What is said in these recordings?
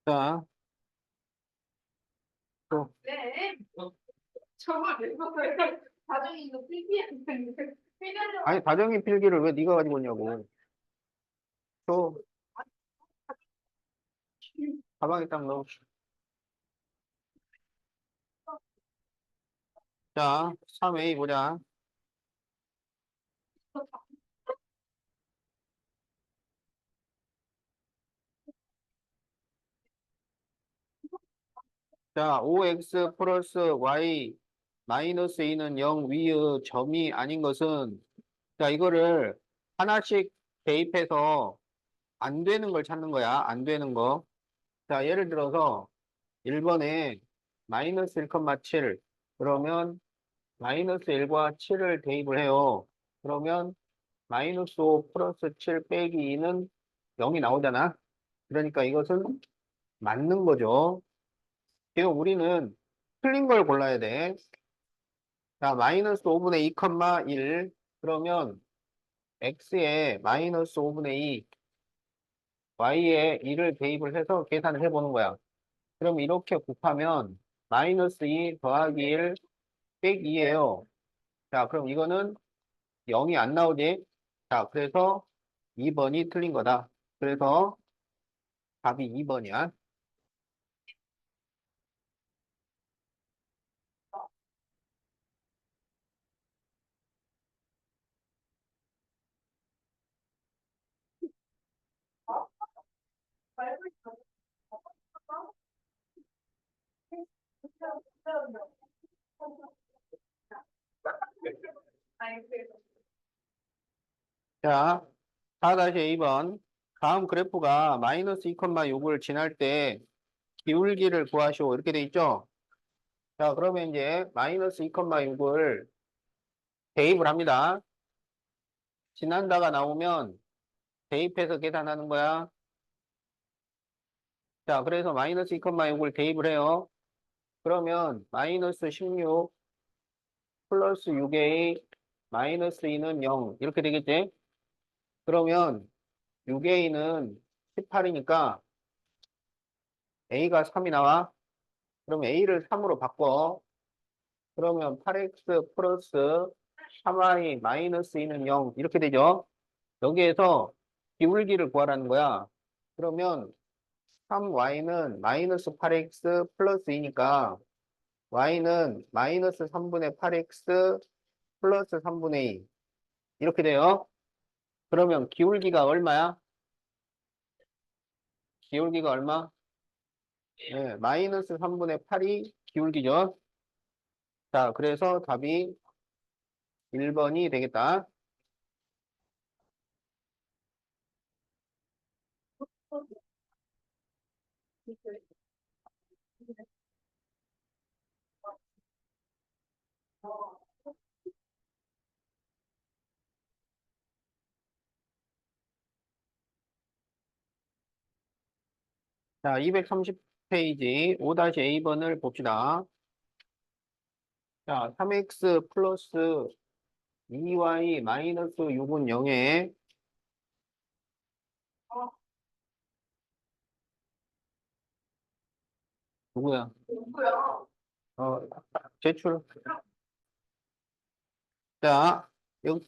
자, 또. 네. 저걸 왜 먹어요? 가정이 이거 필기했는데 필기하려고 아니, 다정이 필기를 왜 네가 가지고 있냐고. 또, 가방에 딱 넣어. 자, 3A 보자. 자, 5x 플러스 y 마이너스 2는 0 위의 점이 아닌 것은, 자, 이거를 하나씩 대입해서 안 되는 걸 찾는 거야. 안 되는 거. 자, 예를 들어서 1번에 마이너스 1,7. 그러면 마이너스 1과 7을 대입을 해요. 그러면 마이너스 5 플러스 7 빼기 2는 0이 나오잖아. 그러니까 이것은 맞는 거죠. 지금 우리는 틀린 걸 골라야 돼. 자, 마이너스 5분의 2, 1. 그러면 x에 마이너스 5분의 2, y에 2를 대입을 해서 계산을 해보는 거야. 그럼 이렇게 곱하면 마이너스 2 더하기 1 빼기 2예요. 자, 그럼 이거는 0이 안 나오지? 자, 그래서 2번이 틀린 거다. 그래서 답이 2번이야. 자, 4-A번. 다음 그래프가 마이너스 2,6을 지날 때 기울기를 구하시오. 이렇게 돼 있죠? 자, 그러면 이제 마이너스 2,6을 대입을 합니다. 지난다가 나오면 대입해서 계산하는 거야. 자, 그래서 마이너스 2,6을 대입을 해요. 그러면 마이너스 16 플러스 6A 마이너스 2는 0. 이렇게 되겠지? 그러면 6A는 18이니까 A가 3이 나와. 그럼 A를 3으로 바꿔. 그러면 8X 플러스 3Y 마이너스 2는 0. 이렇게 되죠? 여기에서 기울기를 구하라는 거야. 그러면 3Y는 마이너스 8X 플러스 2니까 Y는 마이너스 3분의 8X 플러스 3분의 2. 이렇게 돼요. 그러면 기울기가 얼마야? 기울기가 얼마? 네, 마이너스 3분의 8이 기울기죠. 자, 그래서 답이 1번이 되겠다. 자, 230페이지 5-A번을 봅시다. 자, 3x 플러스 2y 마이너스 6은 0에 누구야? 누구야? 어, 제출. 자,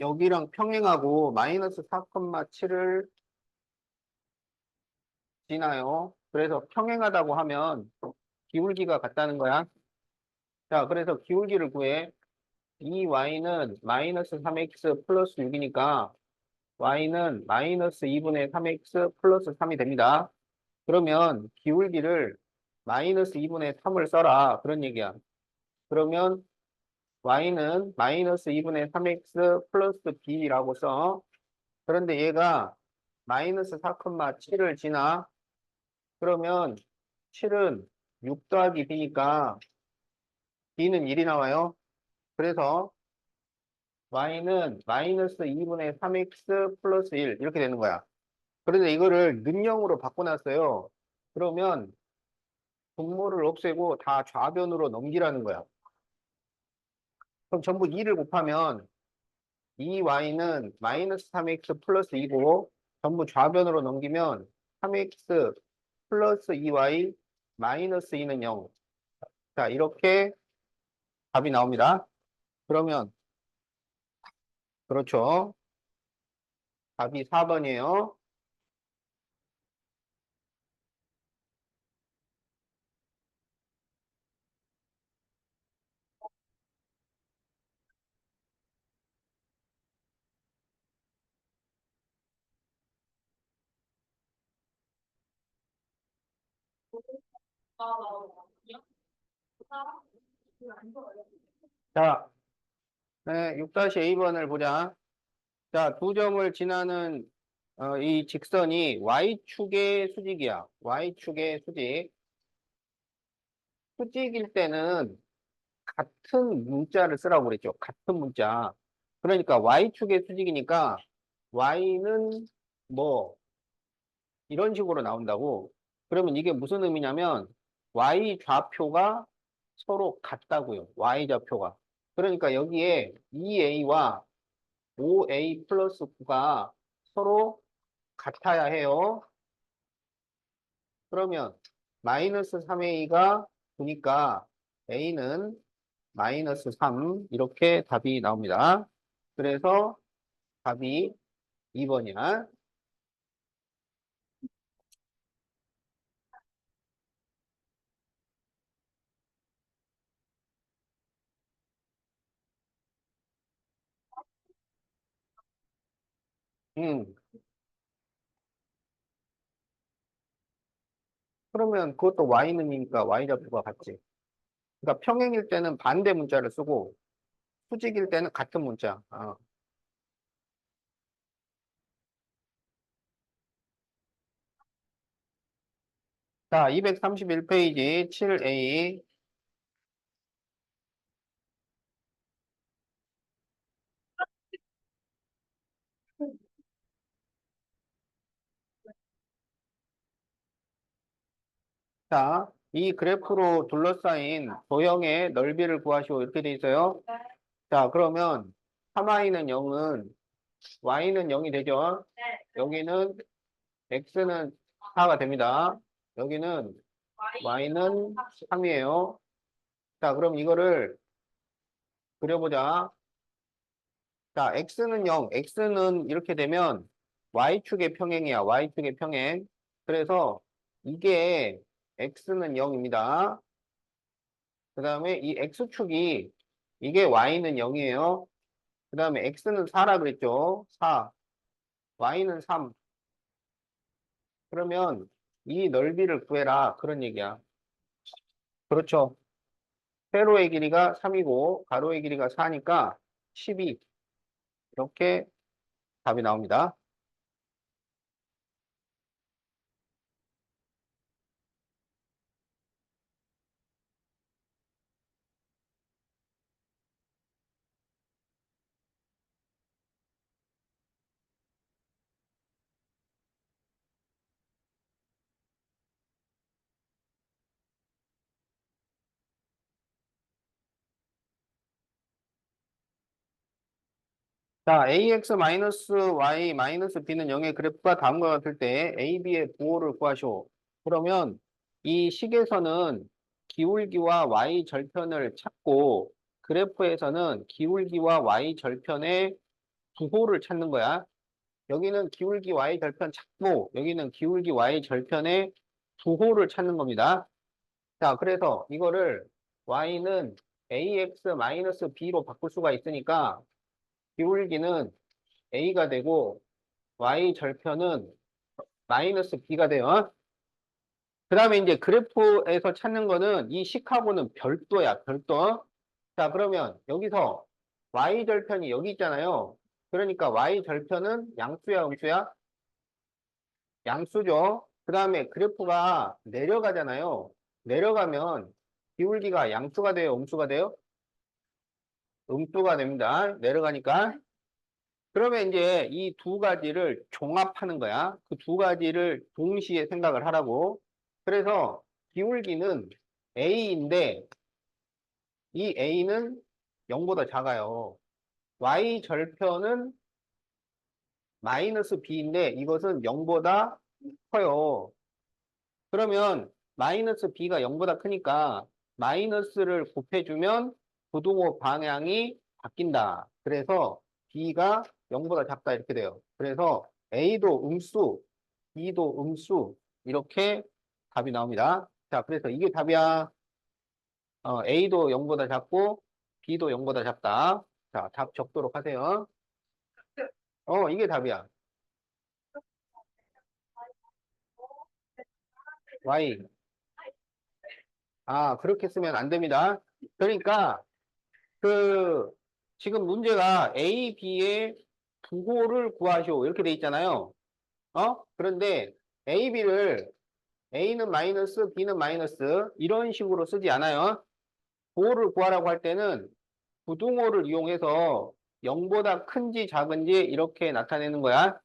여기랑 평행하고 마이너스 4,7을 지나요. 그래서 평행하다고 하면 기울기가 같다는 거야. 자, 그래서 기울기를 구해. 이 y는 마이너스 3x 플러스 6이니까 y는 마이너스 2분의 3x 플러스 3이 됩니다. 그러면 기울기를 마이너스 2분의 3을 써라. 그런 얘기야. 그러면 y는 마이너스 2분의 3x 플러스 b라고 써. 그런데 얘가 마이너스 4,7을 지나. 그러면 7은 6 더하기 b니까 b는 1이 나와요. 그래서 y는 마이너스 2분의 3x 플러스 1 이렇게 되는 거야. 그런데 이거를 는영으로 바꿔놨어요. 그러면 분모를 없애고 다 좌변으로 넘기라는 거야. 그럼 전부 2를 곱하면 2y는 마이너스 3x 플러스 2고 전부 좌변으로 넘기면 3x 플러스 2y 마이너스 2는 0. 자, 이렇게 답이 나옵니다. 그러면 그렇죠. 답이 4번이에요. 자, 네, 6-A번을 보자. 자, 두 점을 지나는 이 직선이 Y축의 수직이야. Y축의 수직. 수직일 때는 같은 문자를 쓰라고 그랬죠. 같은 문자. 그러니까 Y축의 수직이니까 Y는 뭐 이런 식으로 나온다고. 그러면 이게 무슨 의미냐면 Y 좌표가 서로 같다고요. Y 좌표가. 그러니까 여기에 2A와 5A 플러스 9가 서로 같아야 해요. 그러면 마이너스 3A가 9니까 A는 마이너스 3 이렇게 답이 나옵니다. 그래서 답이 2번이야. 음, 그러면 그것도 Y는이니까 Y 좌표가 같지. 그러니까 평행일 때는 반대 문자를 쓰고 수직일 때는 같은 문자. 자, 231페이지 7A. 자, 이 그래프로 둘러싸인 도형의 넓이를 구하시오. 이렇게 돼 있어요. 자, 그러면 3i는 0은 y는 0이 되죠. 여기는 x는 4가 됩니다. 여기는 y는 3이에요. 자, 그럼 이거를 그려보자. 자, x는 0, x는 이렇게 되면 y축의 평행이야. y축의 평행. 그래서 이게 x는 0입니다. 그 다음에 이 x축이 이게 y는 0이에요. 그 다음에 x는 4라 그랬죠. 4. y는 3. 그러면 이 넓이를 구해라. 그런 얘기야. 그렇죠. 세로의 길이가 3이고 가로의 길이가 4니까 12. 이렇게 답이 나옵니다. 자, ax-y-b는 0의 그래프가 다음과 같을 때 ab의 부호를 구하시오. 그러면 이 식에서는 기울기와 y 절편을 찾고 그래프에서는 기울기와 y 절편의 부호를 찾는 거야. 여기는 기울기 y 절편 찾고 여기는 기울기 y 절편의 부호를 찾는 겁니다. 자, 그래서 이거를 y는 ax-b로 바꿀 수가 있으니까 기울기는 a가 되고 y 절편은 마이너스 b가 돼요. 그 다음에 이제 그래프에서 찾는 거는 이 식하고는 별도야, 별도. 자, 그러면 여기서 y 절편이 여기 있잖아요. 그러니까 y 절편은 양수야, 음수야? 양수죠. 그 다음에 그래프가 내려가잖아요. 내려가면 기울기가 양수가 돼요, 음수가 돼요? 음수가 됩니다. 내려가니까. 그러면 이제 이 두 가지를 종합하는 거야. 그 두 가지를 동시에 생각을 하라고. 그래서 기울기는 A인데 이 A는 0보다 작아요. y 절편은 마이너스 b인데 이것은 0보다 커요. 그러면 마이너스 b가 0보다 크니까 마이너스를 곱해주면 부등호 방향이 바뀐다. 그래서 b가 0보다 작다 이렇게 돼요. 그래서 a도 음수, b도 음수 이렇게 답이 나옵니다. 자, 그래서 이게 답이야. a도 0보다 작고 b도 0보다 작다. 자, 답 적도록 하세요. 이게 답이야. y. 아, 그렇게 쓰면 안 됩니다. 그러니까 그 지금 문제가 A, B의 부호를 구하시오 이렇게 돼 있잖아요. 그런데 A, B를 A는 마이너스, B는 마이너스 이런 식으로 쓰지 않아요. 부호를 구하라고 할 때는 부등호를 이용해서 0보다 큰지 작은지 이렇게 나타내는 거야.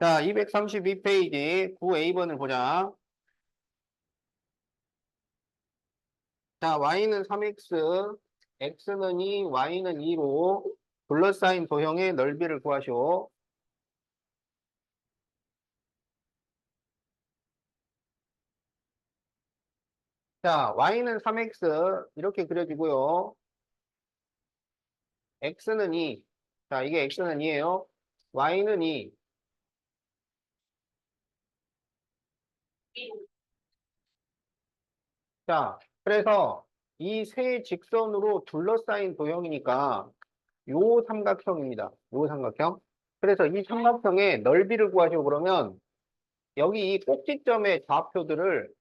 자, 232페이지 9A번을 보자. 자, y는 3x, x는 2, y는 2로 둘러싸인 도형의 넓이를 구하시오. 자, y는 3x 이렇게 그려지고요. x는 2. 자, 이게 x는 2예요. y는 2. 자, 그래서 이 세 직선으로 둘러싸인 도형이니까 요 삼각형입니다. 요 삼각형. 그래서 이 삼각형의 넓이를 구하시오 그러면 여기 이 꼭지점의 좌표들을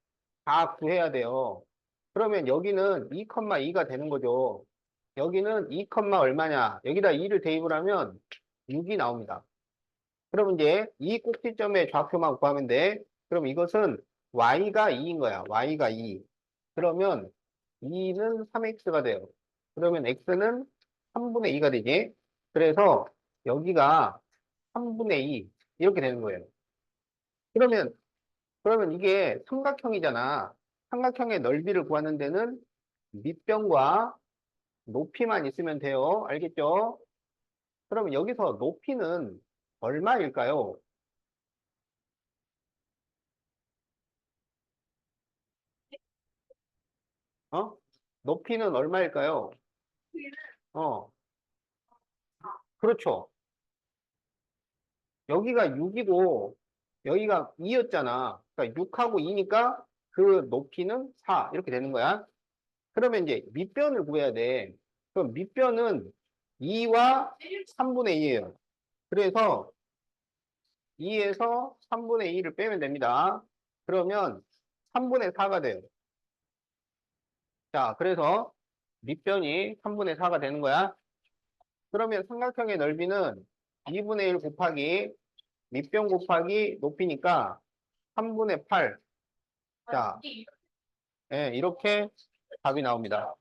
다 구해야 돼요. 그러면 여기는 2,2가 되는 거죠. 여기는 2, 얼마냐? 여기다 2를 대입을 하면 6이 나옵니다. 그럼 이제 이 꼭지점의 좌표만 구하면 돼. 그럼 이것은 y가 2인 거야. y가 2. 그러면 2는 3x가 돼요. 그러면 x는 3분의 2가 되지. 그래서 여기가 3분의 2 이렇게 되는 거예요. 그러면 이게 삼각형이잖아. 삼각형의 넓이를 구하는 데는 밑변과 높이만 있으면 돼요. 알겠죠? 그러면 여기서 높이는 얼마일까요? 어? 높이는 얼마일까요? 어, 그렇죠. 여기가 6이고 여기가 2였잖아. 그러니까 6하고 2니까 그 높이는 4 이렇게 되는 거야. 그러면 이제 밑변을 구해야 돼. 그럼 밑변은 2와 3분의 2예요. 그래서 2에서 3분의 2를 빼면 됩니다. 그러면 3분의 4가 돼요. 자, 그래서 밑변이 3분의 4가 되는 거야. 그러면 삼각형의 넓이는 2분의 1 곱하기 밑변 곱하기 높이니까 3분의 8. 자, 예, 이렇게 답이 나옵니다.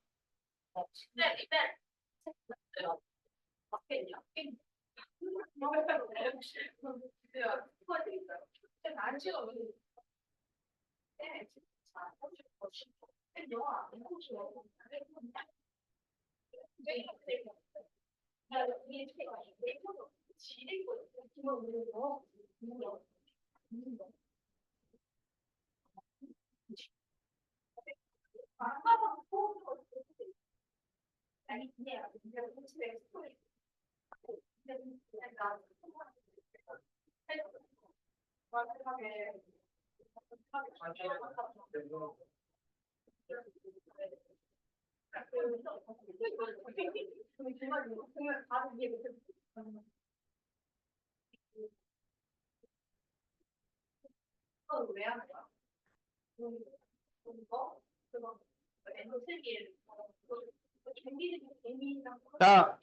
자,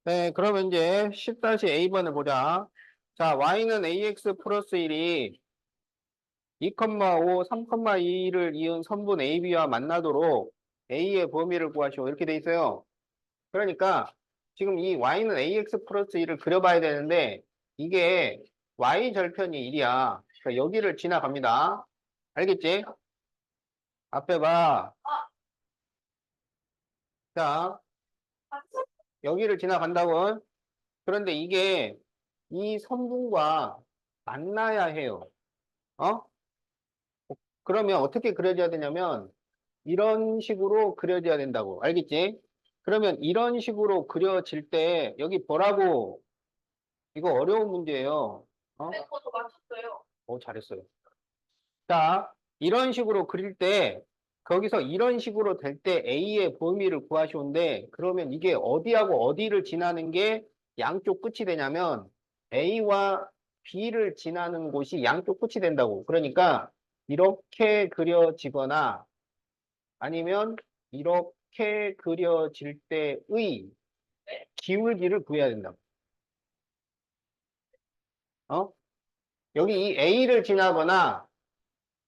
네, 그러면 이제 10-A번을 보자. 자, y는 ax 플러스 1이 2,5, 3,2를 이은 선분 AB와 만나도록 A의 범위를 구하시오. 이렇게 돼 있어요. 그러니까 지금 이 y는 ax 플러스 1을 그려봐야 되는데 이게 y 절편이 1이야. 그러니까 여기를 지나갑니다. 알겠지? 앞에 봐. 자, 여기를 지나간다고. 그런데 이게 이 선분과 만나야 해요. 어? 그러면 어떻게 그려져야 되냐면 이런 식으로 그려져야 된다고. 알겠지? 그러면 이런 식으로 그려질 때 여기 보라고. 이거 어려운 문제예요. 어? 네, 저도 맞췄어요. 잘했어요. 자, 이런 식으로 그릴 때, 거기서 이런 식으로 될 때 A의 범위를 구하시오인데, 그러면 이게 어디하고 어디를 지나는 게 양쪽 끝이 되냐면, A와 B를 지나는 곳이 양쪽 끝이 된다고. 그러니까, 이렇게 그려지거나, 아니면 이렇게 그려질 때의 기울기를 구해야 된다고. 어? 여기 이 A를 지나거나,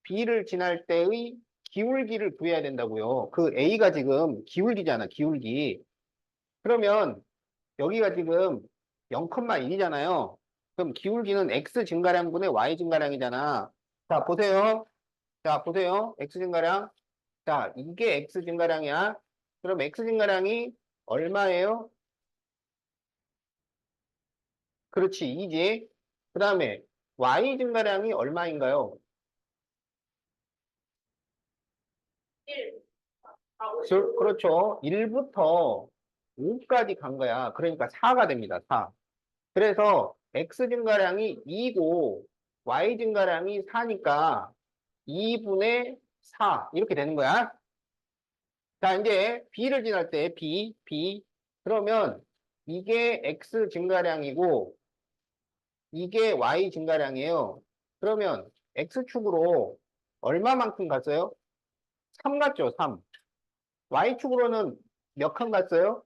B를 지날 때의 기울기를 구해야 된다고요. 그 A가 지금 기울기잖아, 기울기. 그러면 여기가 지금 0,1이잖아요. 그럼 기울기는 X 증가량분의 Y 증가량이잖아. 자, 보세요. 자, 보세요. X 증가량. 자, 이게 X 증가량이야. 그럼 X 증가량이 얼마예요? 그렇지, 2지. 그 다음에 Y 증가량이 얼마인가요? 1. 아, 5. 그렇죠. 1부터 5까지 간 거야. 그러니까 4가 됩니다. 4. 그래서 X 증가량이 2고 Y 증가량이 4니까 2분의 4 이렇게 되는 거야. 자, 이제 B를 지날 때 B. 그러면 이게 X 증가량이고 이게 Y 증가량이에요. 그러면 X축으로 얼마만큼 갔어요? 3 갔죠, 3. Y축으로는 몇 칸 갔어요?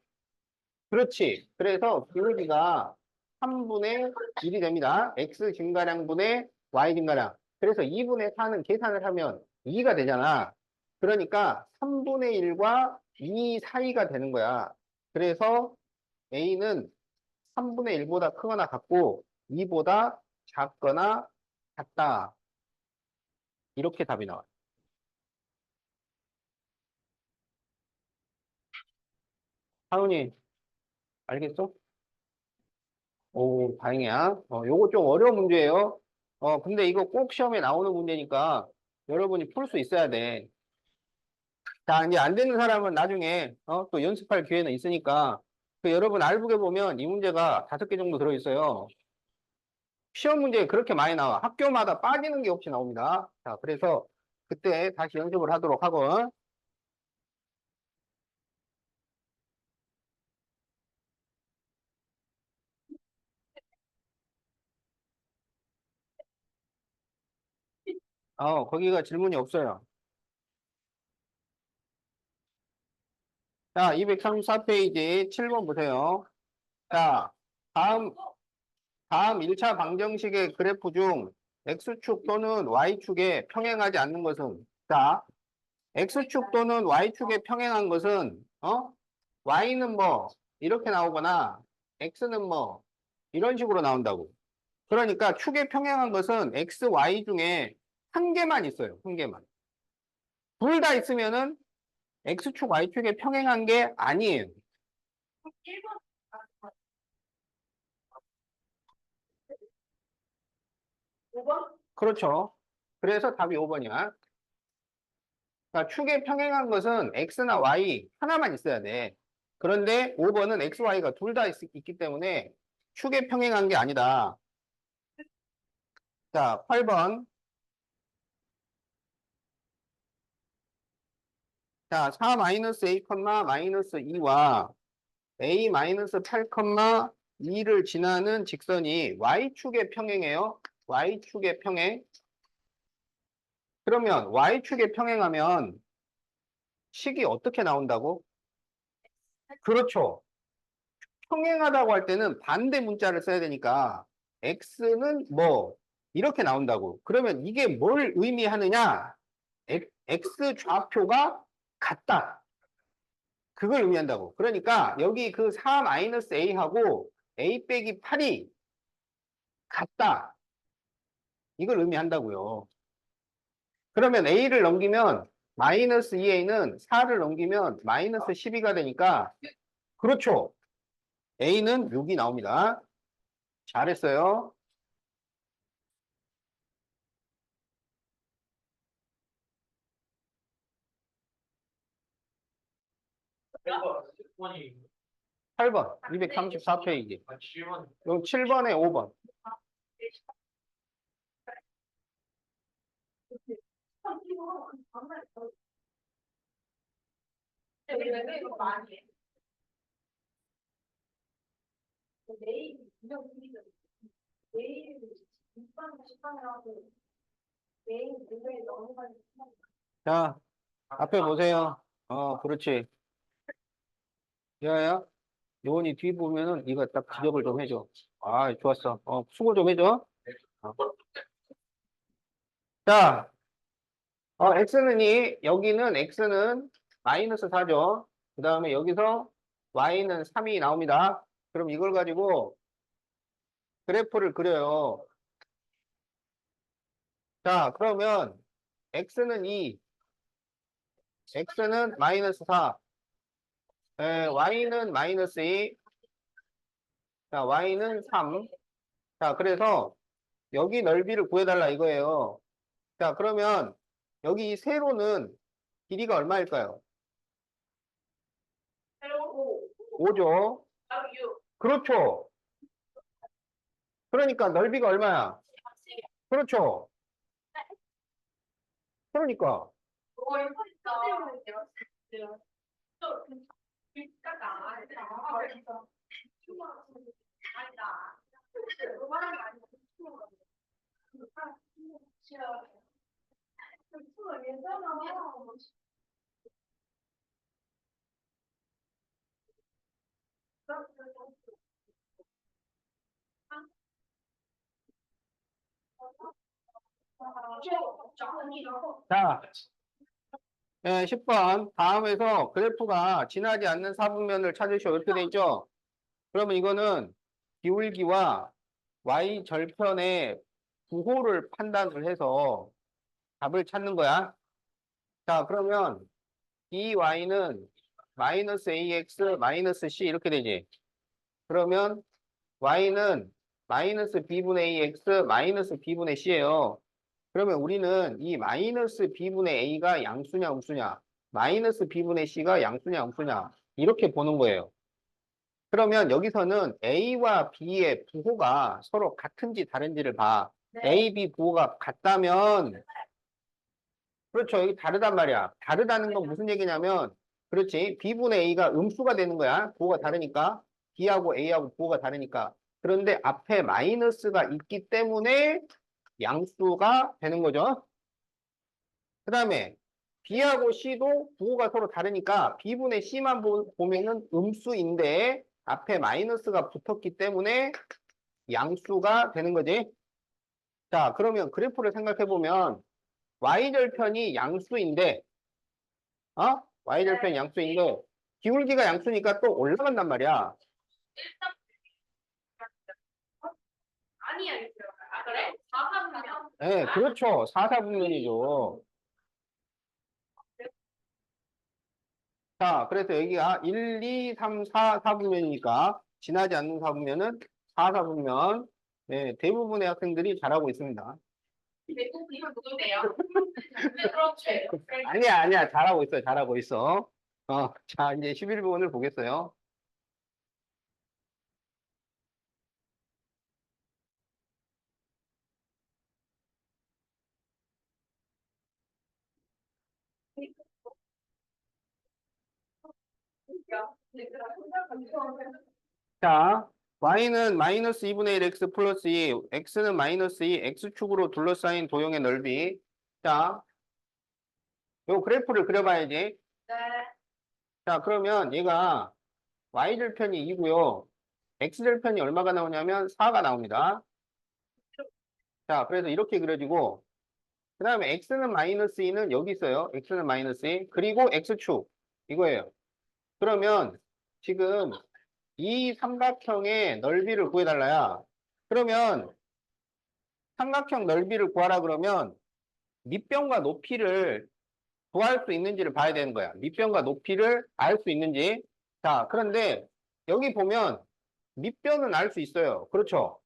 그렇지. 그래서 기울기가 3분의 1이 됩니다. X 증가량분의 Y 증가량. 그래서 2분의 4는 계산을 하면 2가 되잖아. 그러니까 3분의 1과 2 사이가 되는 거야. 그래서 A는 3분의 1보다 크거나 같고 2보다 작거나 같다. 이렇게 답이 나와요. 하은이, 알겠어? 오, 다행이야. 요거 좀 어려운 문제예요. 근데 이거 꼭 시험에 나오는 문제니까 여러분이 풀 수 있어야 돼. 자, 이제 안 되는 사람은 나중에, 또 연습할 기회는 있으니까, 그 여러분 알북에 보면 이 문제가 5개 정도 들어있어요. 시험 문제 그렇게 많이 나와. 학교마다 빠지는 게 없이 나옵니다. 자, 그래서 그때 다시 연습을 하도록 하고. 거기가 질문이 없어요. 자, 234페이지 7번 보세요. 자, 다음 다음 1차 방정식의 그래프 중 X축 또는 Y축에 평행하지 않는 것은, 자, X축 또는 Y축에 평행한 것은, Y는 뭐, 이렇게 나오거나, X는 뭐, 이런 식으로 나온다고. 그러니까 축에 평행한 것은 X, Y 중에 한 개만 있어요. 한 개만. 둘 다 있으면은 X축, Y축에 평행한 게 아니에요. 1번. 5번? 그렇죠. 그래서 답이 5번이야. 그러니까 축에 평행한 것은 X나 Y 하나만 있어야 돼. 그런데 5번은 X, Y가 둘 다 있기 때문에 축에 평행한 게 아니다. 자, 8번. 자, 4-A, 마이너스 2와 A-8, 2를 지나는 직선이 Y축에 평행해요. Y축에 평행. 그러면 Y축에 평행하면 식이 어떻게 나온다고? 그렇죠. 평행하다고 할 때는 반대 문자를 써야 되니까 X는 뭐 이렇게 나온다고. 그러면 이게 뭘 의미하느냐? X 좌표가 같다. 그걸 의미한다고. 그러니까 여기 그 4-A하고 A 빼기 8이 같다. 이걸 의미한다고요. 그러면 A를 넘기면 마이너스 2A는 4를 넘기면 마이너스 12가 되니까 그렇죠. A는 6이 나옵니다. 잘했어요. 이거 10번이 8번, 234페이지. 7번. 그럼 7번에 5번. 왜 이거 많이 해? 내일 분명 분리죠. 내일 식빵이라고 내일 분명히 너무 많이 자, 앞에 보세요. 그렇지. 야야, 요원이 뒤 보면은 이거 딱 지적을 좀 해줘. 아, 좋았어. 수고 좀 해줘. 어. 자, 여기는 x는 마이너스 4죠. 그 다음에 여기서 y는 3이 나옵니다. 그럼 이걸 가지고 그래프를 그려요. 자, 그러면 x는 2, x는 마이너스 4, y는 마이너스 2, 자, y는 3. 자, 그래서 여기 넓이를 구해달라 이거예요. 자, 그러면 여기 이 세로는 길이가 얼마일까요? 새로운 5죠. 바로 6. 그렇죠. 그러니까 넓이가 얼마야? 그렇죠. 그러니까. 이거 있어. 또 뒷가가 아니다. 자, 10번. 다음에서 그래프가 지나지 않는 사분면을 찾으시오. 이렇게 돼 있죠? 그러면 이거는 기울기와 y 절편의 부호를 판단을 해서 답을 찾는 거야. 자, 그러면 이 y는 마이너스 ax 마이너스 c 이렇게 되지. 그러면 y는 마이너스 b분의 ax 마이너스 b분의 c예요. 그러면 우리는 이 마이너스 b분의 a가 양수냐 음수냐, 마이너스 b분의 c가 양수냐 음수냐 이렇게 보는 거예요. 그러면 여기서는 a와 b의 부호가 서로 같은지 다른지를 봐. a, b 부호가 같다면 그렇죠. 여기 다르단 말이야. 다르다는 건 무슨 얘기냐면 그렇지. b분의 a가 음수가 되는 거야. 부호가 다르니까. b하고 a하고 부호가 다르니까. 그런데 앞에 마이너스가 있기 때문에 양수가 되는 거죠. 그 다음에 B하고 C도 부호가 서로 다르니까 B분의 C만 보면은 음수인데 앞에 마이너스가 붙었기 때문에 양수가 되는 거지. 자, 그러면 그래프를 생각해 보면 Y절편이 양수인데, Y절편이 양수인데 기울기가 양수니까 또 올라간단 말이야. 아니야, 이거. 아, 그래? 4사분면? 네, 그렇죠. 4사분면이죠. 자, 그래서 여기가 1, 2, 3, 4, 4분면이니까 지나지 않는 4분면은 4, 4분면. 네, 대부분의 학생들이 잘하고 있습니다. 대부분이면 누구세요? 네, 그렇죠. 아니야. 잘하고 있어요. 잘하고 있어. 자, 이제 11번을 보겠어요. 자, y는 마이너스 2분의 1 x 플러스 2, x는 마이너스 2, x축으로 둘러싸인 도형의 넓이. 자, 요 그래프를 그려봐야지. 네. 자, 그러면 얘가 y절편이 2고요. x절편이 얼마가 나오냐면 4가 나옵니다. 자, 그래서 이렇게 그려지고, 그 다음에 x는 마이너스 2는 여기 있어요. x는 마이너스 2. 그리고 x축. 이거예요. 그러면 지금 이 삼각형의 넓이를 구해달라야. 그러면 삼각형 넓이를 구하라 그러면 밑변과 높이를 구할 수 있는지를 봐야 되는 거야. 밑변과 높이를 알 수 있는지. 자, 그런데 여기 보면 밑변은 알 수 있어요. 그렇죠?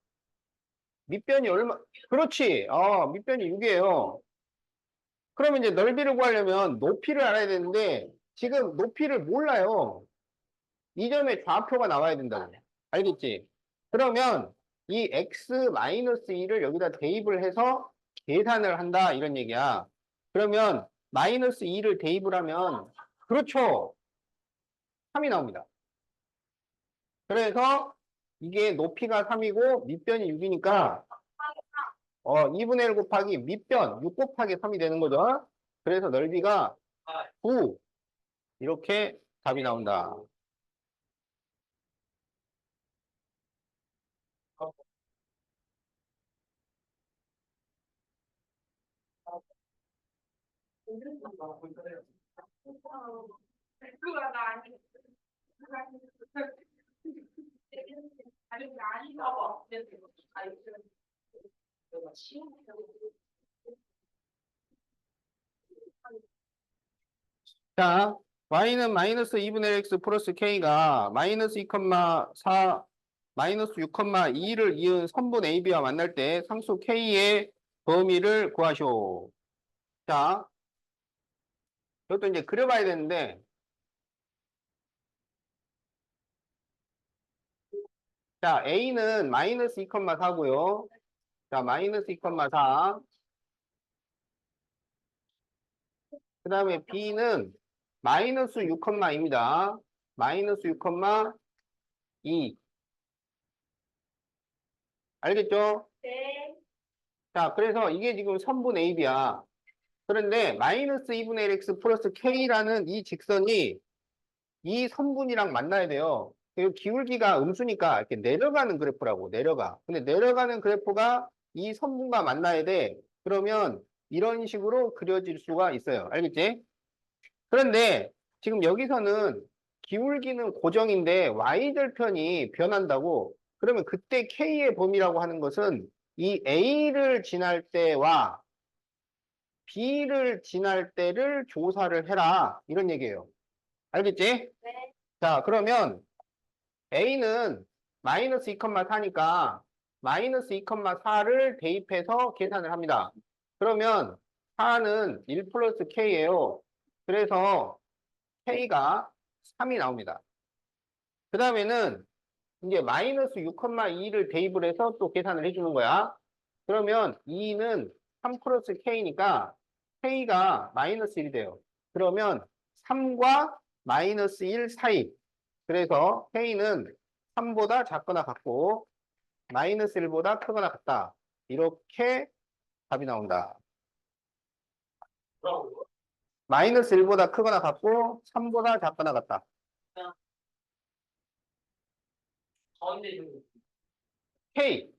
밑변이 얼마, 그렇지. 밑변이 6이에요. 그러면 이제 넓이를 구하려면 높이를 알아야 되는데 지금 높이를 몰라요. 이점에 좌표가 나와야 된다고. 알겠지? 그러면 이 x-2를 여기다 대입을 해서 계산을 한다 이런 얘기야. 그러면 마이너스 2를 대입을 하면 그렇죠. 3이 나옵니다. 그래서 이게 높이가 3이고 밑변이 6이니까 2분의 1 곱하기 밑변 6 곱하기 3이 되는 거죠. 그래서 넓이가 9 이렇게 답이 나온다. 그거가 나 아니. 아니 나 아닌가 봐. 자, y는 마이너스 2분의 1 x 플러스 k가 마이너스 2,4 마이너스 6,2를 이은 선분 AB와 만날 때 상수 k의 범위를 구하시오. 자, 이것도 이제 그려봐야 되는데, 자, a는 마이너스 2,4고요. 자, 마이너스 2,4. 그 다음에 b는 마이너스 6,2입니다. 마이너스 6,2. 알겠죠? 네. 자, 그래서 이게 지금 선분 AB야. 그런데 마이너스 2분의 1 x 플러스 k라는 이 직선이 이 선분이랑 만나야 돼요. 그리고 기울기가 음수니까 이렇게 내려가는 그래프라고, 내려가. 근데 내려가는 그래프가 이 선분과 만나야 돼. 그러면 이런 식으로 그려질 수가 있어요. 알겠지? 그런데 지금 여기서는 기울기는 고정인데 y절편이 변한다고. 그러면 그때 k의 범위라고 하는 것은 이 a를 지날 때와 b를 지날 때를 조사를 해라. 이런 얘기예요. 알겠지? 네. 자, 그러면 a는 마이너스 2,4니까 마이너스 2,4를 대입해서 계산을 합니다. 그러면 4는 1 플러스 k예요. 그래서 k가 3이 나옵니다. 그 다음에는 이제 마이너스 6,2를 대입을 해서 또 계산을 해주는 거야. 그러면 2는 3 플러스 k니까 k가 마이너스 1이 돼요. 그러면 3과 마이너스 1 사이. 그래서 k는 3보다 작거나 같고 마이너스 1보다 크거나 같다. 이렇게 답이 나온다. 뭐라고요? 마이너스 1보다 크거나 같고 3보다 작거나 같다. 가운데 있는 K.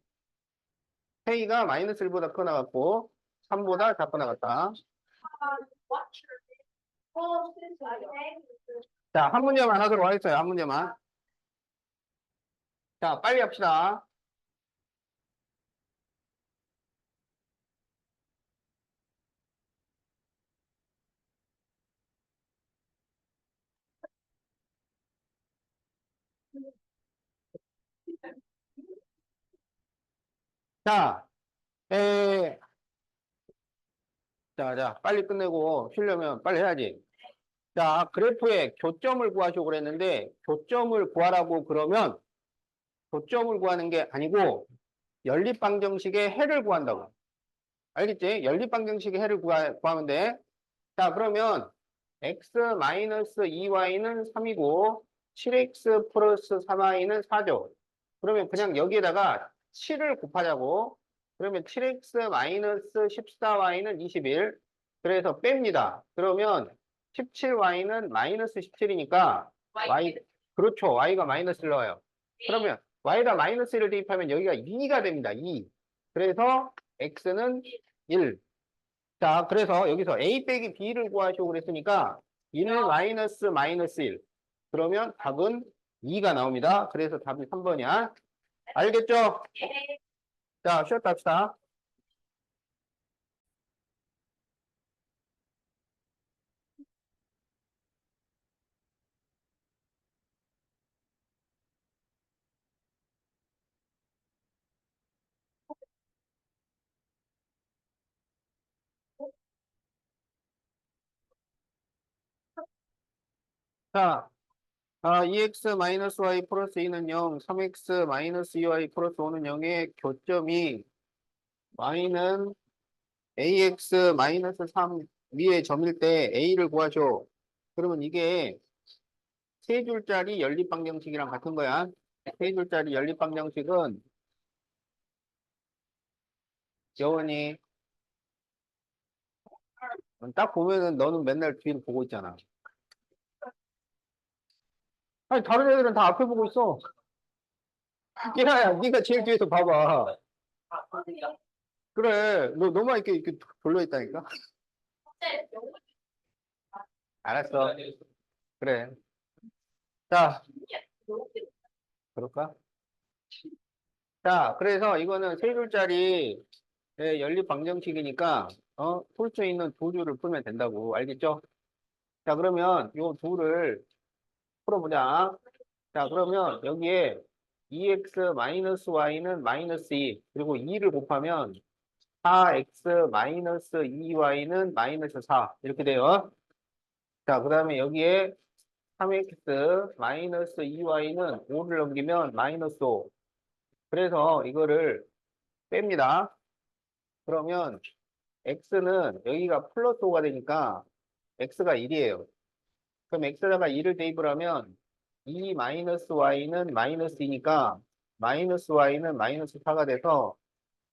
K가 마이너스 1보다 크거나 같고 3보다 작거나 같다. 자, 한 문제만 하도록 하겠어요. 한 문제만. 자, 빨리 합시다. 자, 에, 자, 빨리 끝내고 쉬려면 빨리 해야지. 자, 그래프의 교점을 구하시고 그랬는데, 교점을 구하라고 그러면, 교점을 구하는 게 아니고, 연립방정식의 해를 구한다고. 알겠지? 연립방정식의 해를 구하면 돼. 자, 그러면, x-2y는 3이고, 7x 플러스 3y는 4죠. 그러면 그냥 여기에다가 7을 곱하자고. 그러면 7x-14y는 21. 그래서 뺍니다. 그러면 17y는 마이너스 17이니까 y, 그렇죠. y가 마이너스 1 나와요. 그러면 y가 마이너스 1을 대입하면 여기가 2가 됩니다. 2. 그래서 x는 1. 자, 그래서 여기서 a 빼기 b를 구하시오 그랬으니까 1 마이너스 마이너스 1. 그러면 답은 2가 나옵니다. 그래서 답이 3번이야. 알겠죠? 예. 자, 쉬었다 합시다. 자, 2x 마이너스 y 플러스 2는 0, 3x 마이너스 2y 플러스 5는 0의 교점이 y는 ax 마이너스 3 위에 점일 때 a를 구하죠. 그러면 이게 세 줄짜리 연립방정식이랑 같은 거야. 세 줄짜리 연립방정식은 여원이 딱 보면은 너는 맨날 뒤를 보고 있잖아. 아니 다른 애들은 다 앞에 보고 있어. 깨라야, 네가 제일 뒤에서 봐봐. 아, 그러니까. 그래, 너만 이렇게 돌려 있다니까. 네, 영어 알았어. 그래. 자, 너무 그럴까? 자, 그래서 이거는 세 줄짜리 연립 방정식이니까 풀 수 있는 두 줄을 풀면 된다고. 알겠죠? 자, 그러면 요 둘을 풀어보자. 자, 그러면 여기에 2x 마이너스 y는 마이너스 2, 그리고 2를 곱하면 4x 마이너스 2y는 마이너스 4. 이렇게 돼요. 자, 그 다음에 여기에 3x 마이너스 2y는 5를 넘기면 마이너스 5. 그래서 이거를 뺍니다. 그러면 x는 여기가 플러스 5가 되니까 x가 1이에요. 그럼 x에다가 2를 대입을 하면 2 마이너스 y는 마이너스 2니까 마이너스 y는 마이너스 4가 돼서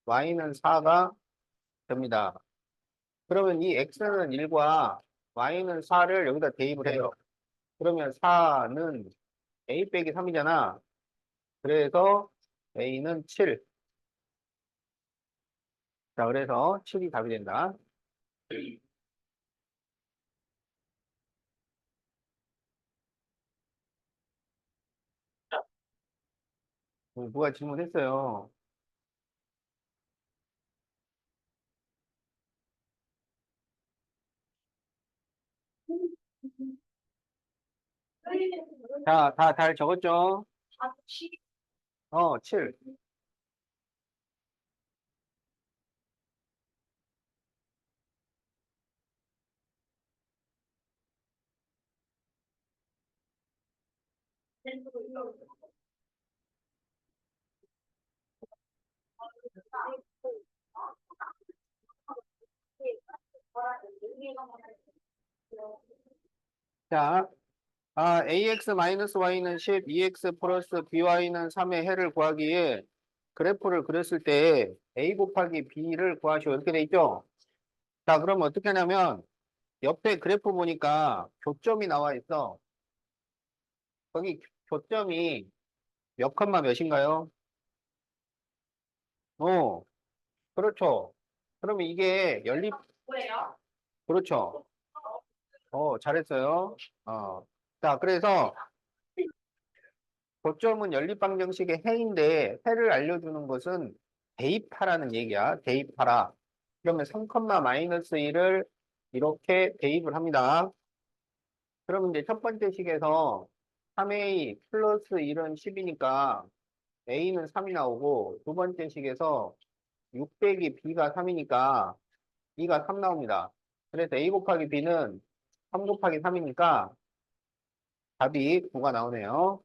y는 4가 됩니다. 그러면 이 x는 1과 y는 4를 여기다 대입을 해요. 그러면 4는 a 빼기 3이잖아. 그래서 a는 7. 자, 그래서 7이 답이 된다. 누가 질문했어요? 자, 다 잘 적었죠? 7. 자, ax-y는 10, 2x 플러스 by는 3의 해를 구하기 위해 그래프를 그렸을 때 a 곱하기 b를 구하시오. 이렇게 돼 있죠? 자, 그럼 어떻게 하냐면 옆에 그래프 보니까 교점이 나와 있어. 거기 교점이 몇 컴마 몇인가요? 그렇죠. 그러면 이게 연립, 뭐예요? 그렇죠. 잘했어요. 자, 그래서 교점은 연립방정식의 해인데 해를 알려주는 것은 대입하라는 얘기야. 대입하라. 그러면 3, 마이너스 1을 이렇게 대입을 합니다. 그러면 이제 첫 번째 식에서 3a 플러스 1은 10이니까 a는 3이 나오고 두 번째 식에서 6 빼기 b가 3이니까 b가 3 나옵니다. 그래서 a 곱하기 b는 3 곱하기 3이니까 답이 9가 나오네요.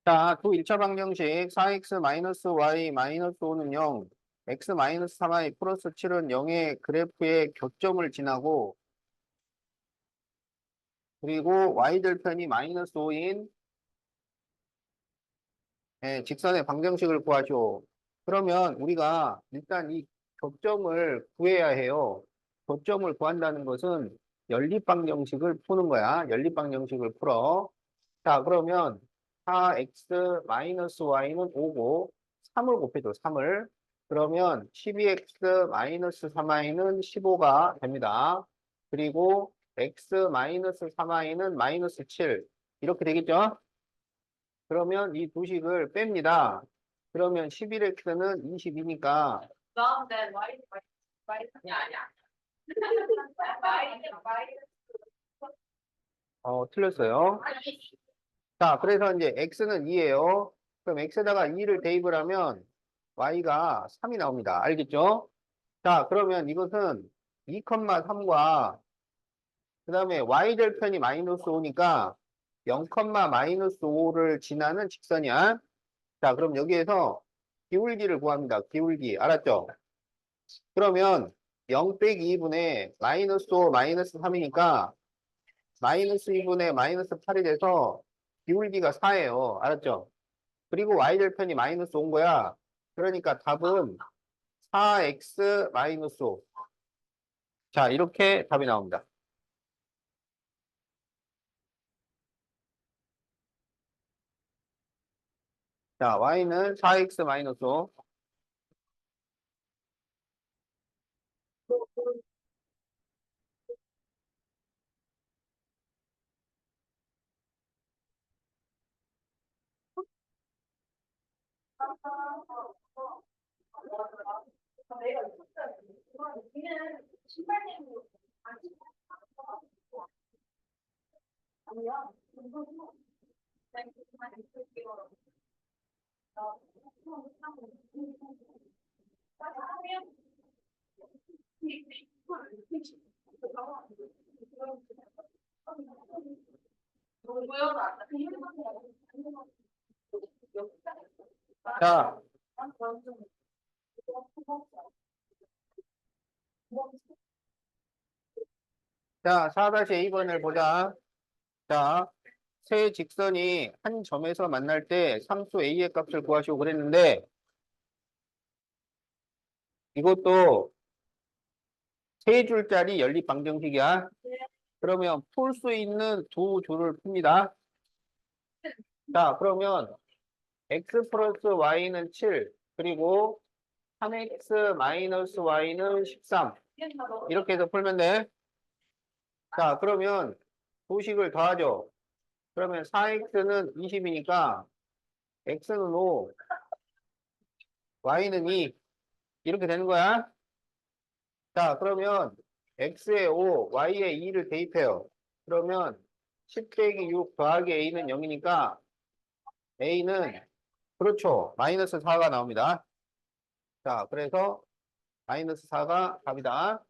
자, 두 1차 방정식 4x 마이너스 y 마이너스 5는 0. x-3y 플러스 7은 0의 그래프의 교점을 지나고 그리고 y절편이 마이너스 5인 직선의 방정식을 구하죠. 그러면 우리가 일단 이 교점을 구해야 해요. 교점을 구한다는 것은 연립방정식을 푸는 거야. 연립방정식을 풀어. 자, 그러면 4x 마이너스 y는 5고 3을 곱해줘. 3을. 그러면 12x 마이너스 3y는 15가 됩니다. 그리고 x 마이너스 3y는 마이너스 7. 이렇게 되겠죠? 그러면 이 두 식을 뺍니다. 그러면 11x는 22니까 다음에 Y 아니야. 틀렸어요. 자, 그래서 이제 x는 2예요. 그럼 x에다가 2를 대입을 하면 y가 3이 나옵니다. 알겠죠? 자, 그러면 이것은 2,3과 그 다음에 y절편이 마이너스 5니까 0, 마이너스 5를 지나는 직선이야. 자, 그럼 여기에서 기울기를 구합니다. 기울기. 알았죠? 그러면 0 빼기 2분의 마이너스 5, 마이너스 3이니까 마이너스 2분의 마이너스 8이 돼서 기울기가 4예요. 알았죠? 그리고 y절편이 마이너스 5인 거야. 그러니까 답은 4x 마이너스 5. 자, 이렇게 답이 나옵니다. 자, y는 4x 마이너스 5. 내가 있었어요. 우리는 신발 내고 안 신고 아니야. 자, 자, 4-A번을 보자. 자, 세 직선이 한 점에서 만날 때 상수 A의 값을 구하시고 그랬는데 이것도 세 줄짜리 연립 방정식이야. 그러면 풀 수 있는 두 줄을 풉니다. 자, 그러면 x 플러스 y는 7, 그리고 3x 마이너스 y는 13. 이렇게 해서 풀면 돼. 자, 그러면 두 식을 더하죠. 그러면 4x는 20이니까 x는 5, y는 2. 이렇게 되는 거야. 자, 그러면 x에 5, y에 2를 대입해요. 그러면 10 빼기 6 더하기 a는 0이니까 a는 그렇죠. 마이너스 4가 나옵니다. 자, 그래서 마이너스 4가 답이다.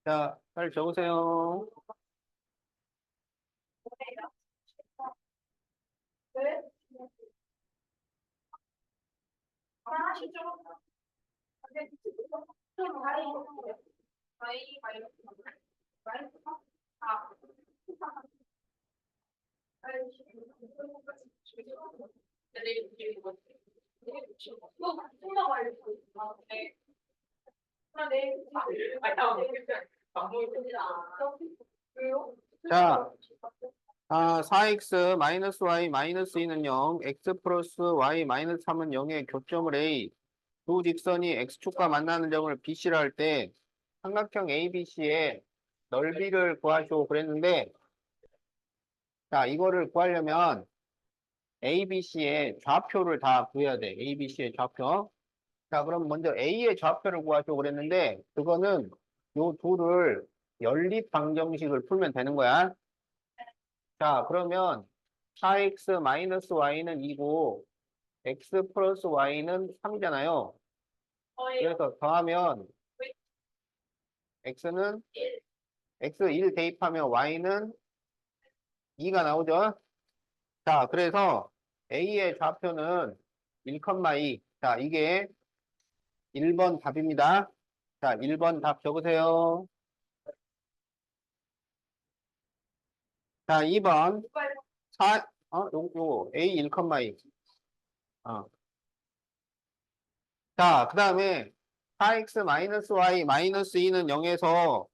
자, 빨리 적으세요. 자, 4x 마이너스 y 마이너스 2는 0, x 플러스 y 마이너스 3은 0의 교점을 A, 두 직선이 x축과 만나는 점을 BC라 할 때 삼각형 ABC의 넓이를 구하시오 그랬는데 자, 이거를 구하려면 ABC의 좌표를 다 구해야 돼. ABC의 좌표. 자, 그럼 먼저 A의 좌표를 구하시오 그랬는데 그거는 요 둘을 연립 방정식을 풀면 되는 거야. 자, 그러면 4x 마이너스 y는 2고 x 플러스 y는 3이잖아요. 그래서 더하면 x는 x 1 대입하면 y는 2가 나오죠? 자, 그래서 A의 좌표는 1,2. 자, 이게 1번 답입니다. 자, 1번 답 적으세요. 자, 2번. 4, 요거, A 1,2. 어. 자, 그 다음에 4x-y-2는 0에서,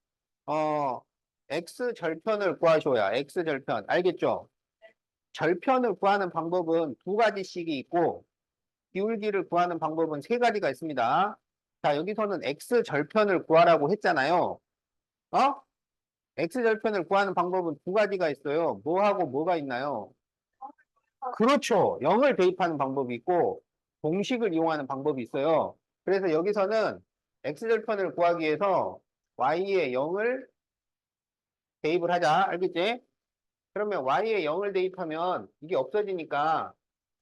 x 절편을 구하셔야, x 절편. 알겠죠? 절편을 구하는 방법은 두 가지씩이 있고, 기울기를 구하는 방법은 세 가지가 있습니다. 자, 여기서는 x 절편을 구하라고 했잖아요. 어? x 절편을 구하는 방법은 두 가지가 있어요. 뭐하고 뭐가 있나요? 그렇죠. 0을 대입하는 방법이 있고, 공식을 이용하는 방법이 있어요. 그래서 여기서는 x절편을 구하기 위해서 y에 0을 대입을 하자. 알겠지? 그러면 y에 0을 대입하면 이게 없어지니까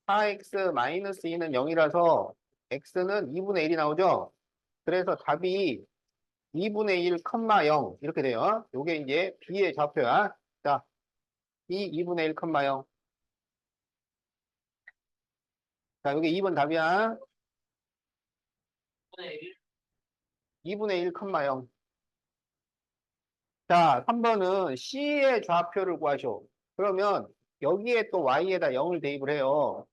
4x-2는 0이라서 x는 2분의 1이 나오죠? 그래서 답이 2분의 1, 0 이렇게 돼요. 요게 이제 b의 좌표야. 자, 이 2분의 1, 0. 자, 요게 2번 답이야. 2분의 1. 2분의 1, 0. 자, 3번은 C의 좌표를 구하셔. 그러면 여기에 또 Y에다 0을 대입을 해요.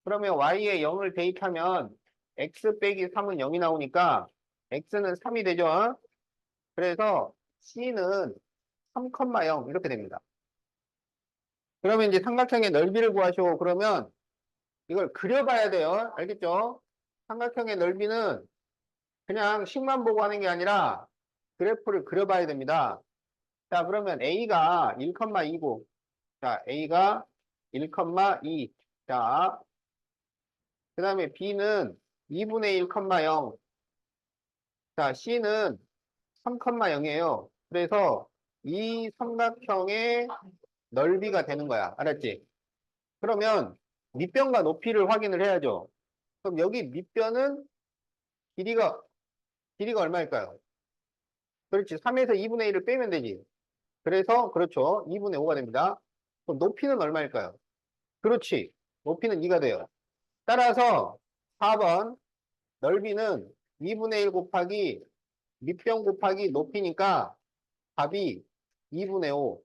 그러면 Y에 0을 대입하면 X 빼기 3은 0이 나오니까 X는 3이 되죠. 그래서 C는 3,0 이렇게 됩니다. 그러면 이제 삼각형의 넓이를 구하셔. 그러면 이걸 그려봐야 돼요. 알겠죠? 삼각형의 넓이는 그냥 식만 보고 하는 게 아니라 그래프를 그려봐야 됩니다. 자, 그러면 A가 1,2고, 자, A가 1,2. 자, 그 다음에 B는 2분의 1,0. 자, C는 3,0이에요. 그래서 이 삼각형의 넓이가 되는 거야. 알았지? 그러면 밑변과 높이를 확인을 해야죠. 그럼 여기 밑변은 길이가, 길이가 얼마일까요? 그렇지. 3에서 2분의 1을 빼면 되지. 그래서, 그렇죠. 2분의 5가 됩니다. 그럼 높이는 얼마일까요? 그렇지. 높이는 2가 돼요. 따라서 4번 넓이는 2분의 1 곱하기 밑변 곱하기 높이니까 답이 2분의 5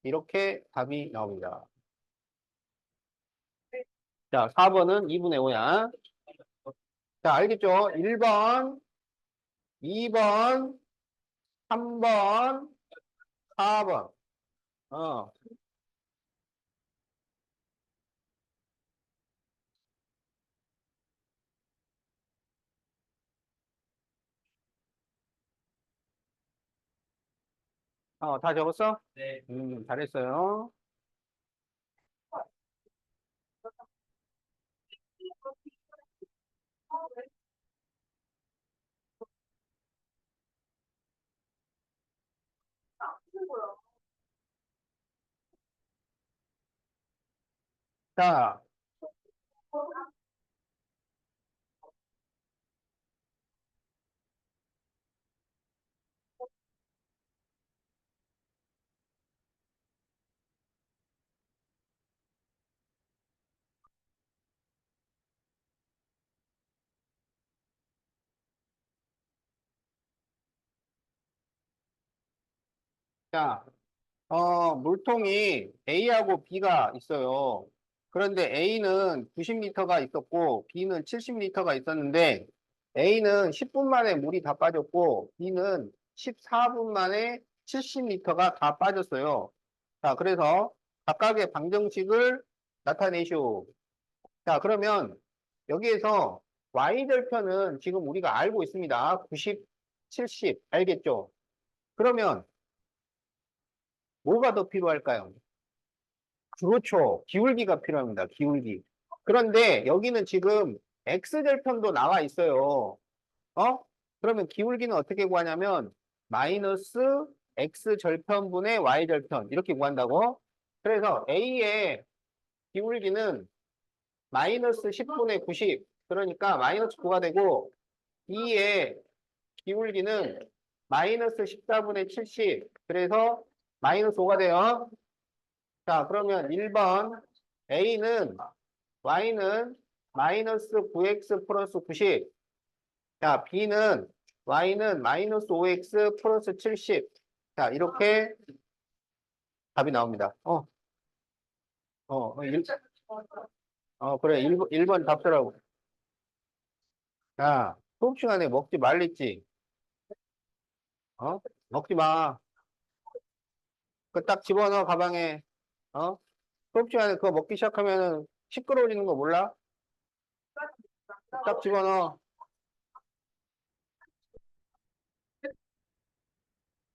이렇게 답이 나옵니다. 자, 4번은 2분의 5야. 자, 알겠죠? 1번, 2번, 3번, 4번. 어, 다 적었어? 네. 잘했어요. 자, 자, 물통이 A하고 B가 있어요. 그런데 A는 90리터가 있었고, B는 70리터가 있었는데, A는 10분 만에 물이 다 빠졌고, B는 14분 만에 70리터가 다 빠졌어요. 자, 그래서 각각의 방정식을 나타내시오. 자, 그러면 여기에서 Y절편은 지금 우리가 알고 있습니다. 90, 70, 알겠죠? 그러면 뭐가 더 필요할까요? 그렇죠. 기울기가 필요합니다. 기울기. 그런데 여기는 지금 X절편도 나와 있어요. 어? 그러면 기울기는 어떻게 구하냐면 마이너스 X절편분의 Y절편 이렇게 구한다고. 그래서 A의 기울기는 마이너스 10분의 90 그러니까 마이너스 9가 되고 B의 기울기는 마이너스 14분의 70 그래서 마이너스 5가 돼요. 자, 그러면 1번 y는 마이너스 9x 플러스 90. 자, y는 마이너스 5x 플러스 70. 자, 이렇게 답이 나옵니다. 그래. 1번 답더라고. 자, 수업 시간에 먹지 말랬지. 먹지 마. 그 딱 집어넣어, 가방에. 어? 수업 시간에 그거 먹기 시작하면은 시끄러워지는 거 몰라? 딱 집어넣어.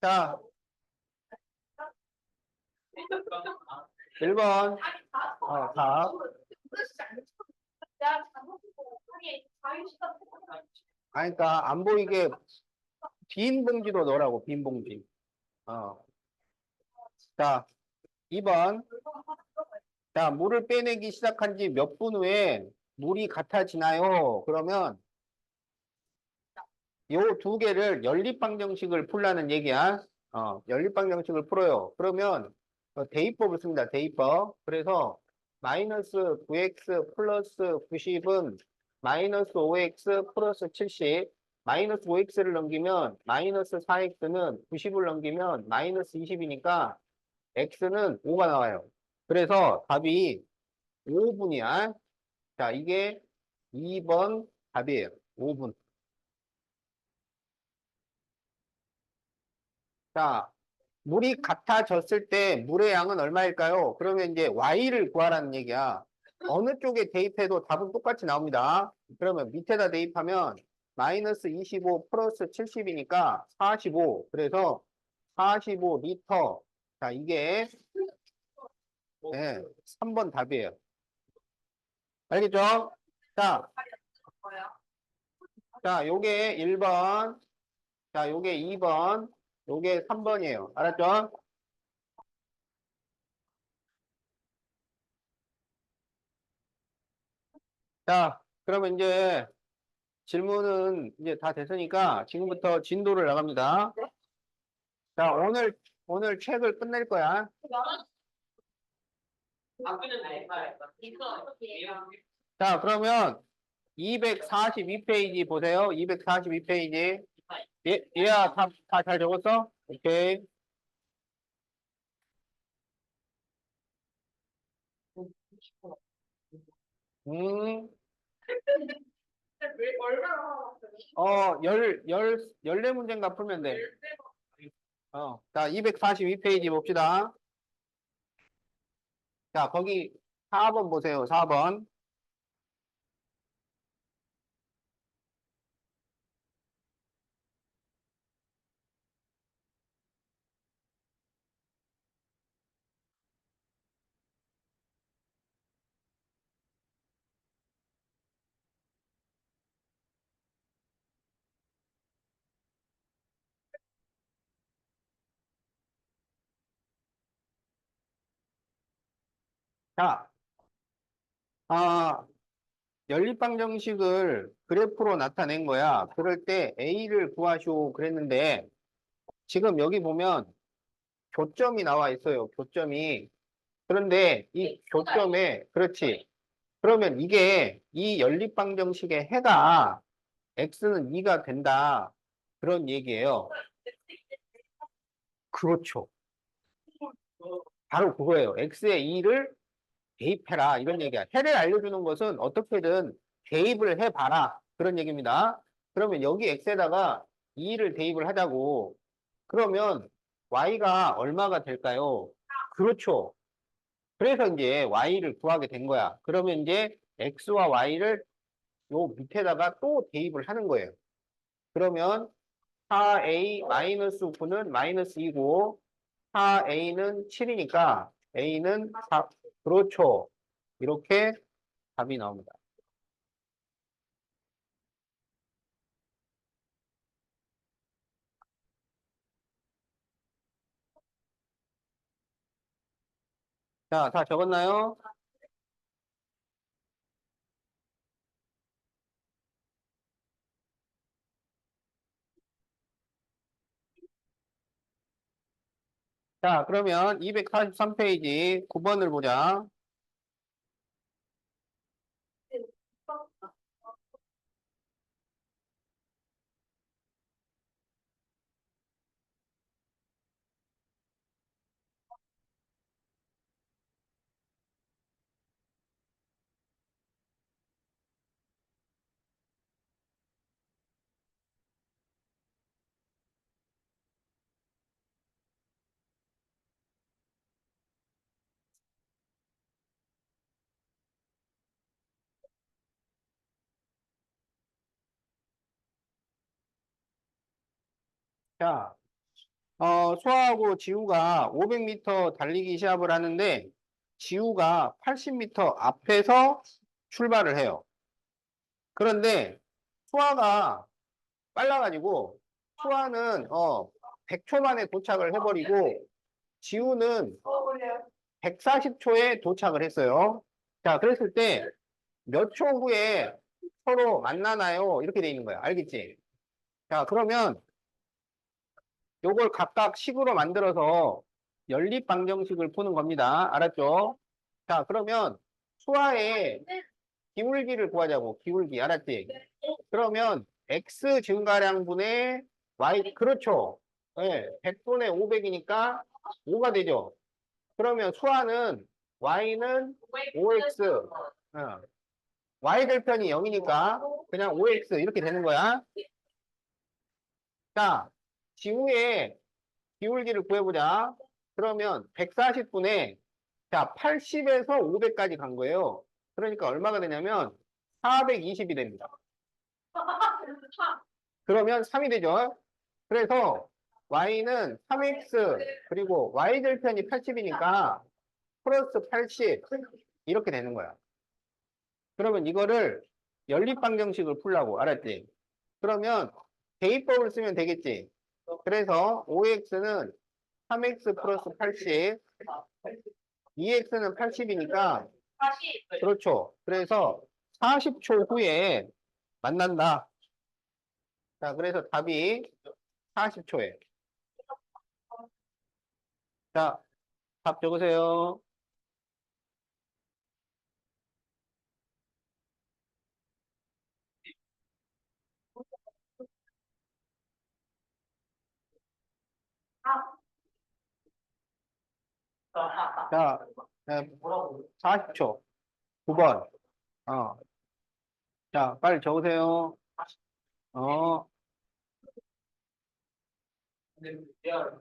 자, 1번. 답. 야, 잘못했어. 하긴 자유시간 아니, 그러니까 안 보이게 빈 봉지로 넣으라고, 빈 봉지. 자, 2번. 자, 물을 빼내기 시작한 지 몇 분 후에 물이 같아지나요? 그러면 요 두 개를 연립방정식을 풀라는 얘기야. 연립방정식을 풀어요. 그러면 대입법을 씁니다. 대입법. 그래서 마이너스 9x 플러스 90은 마이너스 5x 플러스 70. 마이너스 5x를 넘기면 마이너스 4x는 90을 넘기면 마이너스 20이니까 x는 5가 나와요. 그래서 답이 5분이야. 자, 이게 2번 답이에요. 5분. 자, 물이 같아졌을 때 물의 양은 얼마일까요? 그러면 이제 y를 구하라는 얘기야. 어느 쪽에 대입해도 답은 똑같이 나옵니다. 그러면 밑에다 대입하면 마이너스 25 플러스 70이니까 45. 그래서 45리터. 자, 이게 3번 답이에요. 알겠죠? 자, 거야. 요게 1번. 자, 요게 2번. 요게 3번이에요. 알았죠? 자, 그러면 이제 질문은 이제 다 됐으니까 지금부터 진도를 나갑니다. 자, 오늘 책을 끝낼 거야. 바꾸는 데 이거 자, 그러면 242페이지 보세요. 242페이지. 얘야, 다 잘 적었어? 오케이. 음, 왜 얼마나 14문제인가 풀면 돼. 자, 242페이지 봅시다. 자, 거기 4번 보세요. 4번. 자, 아, 연립방정식을 그래프로 나타낸 거야. 그럴 때 A를 구하시오 그랬는데 지금 여기 보면 교점이 나와 있어요. 교점이. 그런데 이 교점에 그렇지. 그러면 이게 이 연립방정식의 해가 x는 2가 된다. 그런 얘기예요. 그렇죠. 바로 그거예요. x의 2를 대입해라. 이런 얘기야. 해를 알려주는 것은 어떻게든 대입을 해봐라. 그런 얘기입니다. 그러면 여기 x에다가 2를 대입을 하자고. 그러면 y가 얼마가 될까요? 그렇죠. 그래서 이제 y를 구하게 된 거야. 그러면 이제 x와 y를 요 밑에다가 또 대입을 하는 거예요. 그러면 4a-9는 마이너스 2고 4a는 7이니까 a는 4. 그렇죠. 이렇게 답이 나옵니다. 자, 다 적었나요? 자, 그러면 243페이지 9번을 보자. 자, 수아하고 지우가 500m 달리기 시합을 하는데, 지우가 80m 앞에서 출발을 해요. 그런데 수아가 빨라가지고, 수아는 100초 만에 도착을 해버리고, 지우는 140초에 도착을 했어요. 자, 그랬을 때 몇 초 후에 서로 만나나요? 이렇게 돼 있는 거야. 알겠지? 자, 그러면 요걸 각각 식으로 만들어서 연립 방정식을 푸는 겁니다. 알았죠? 자, 그러면 수화의 기울기를 구하자고. 기울기. 알았지? 그러면 x 증가량분의 y. 그렇죠. 네, 100분의 500이니까 5가 되죠. 그러면 수화는 y는 5x. y절편이 0이니까 그냥 5x 이렇게 되는 거야. 자, 지우의 기울기를 구해보자. 그러면 140분에 자 80에서 500까지 간 거예요. 그러니까 얼마가 되냐면 420이 됩니다. 그러면 3이 되죠. 그래서 y는 3x 그리고 y절편이 80이니까 플러스 80 이렇게 되는 거야. 그러면 이거를 연립방정식을 풀라고. 알았지? 그러면 대입법을 쓰면 되겠지. 그래서 5x는 3x 플러스 80, 2x는 80이니까 다시. 그렇죠. 그래서 40초 후에 만난다. 자, 그래서 답이 40초에. 자, 답 적으세요. 자, 뭐라고? 40초. 9번. 어, 자, 빨리 적으세요. 어, 근데 내가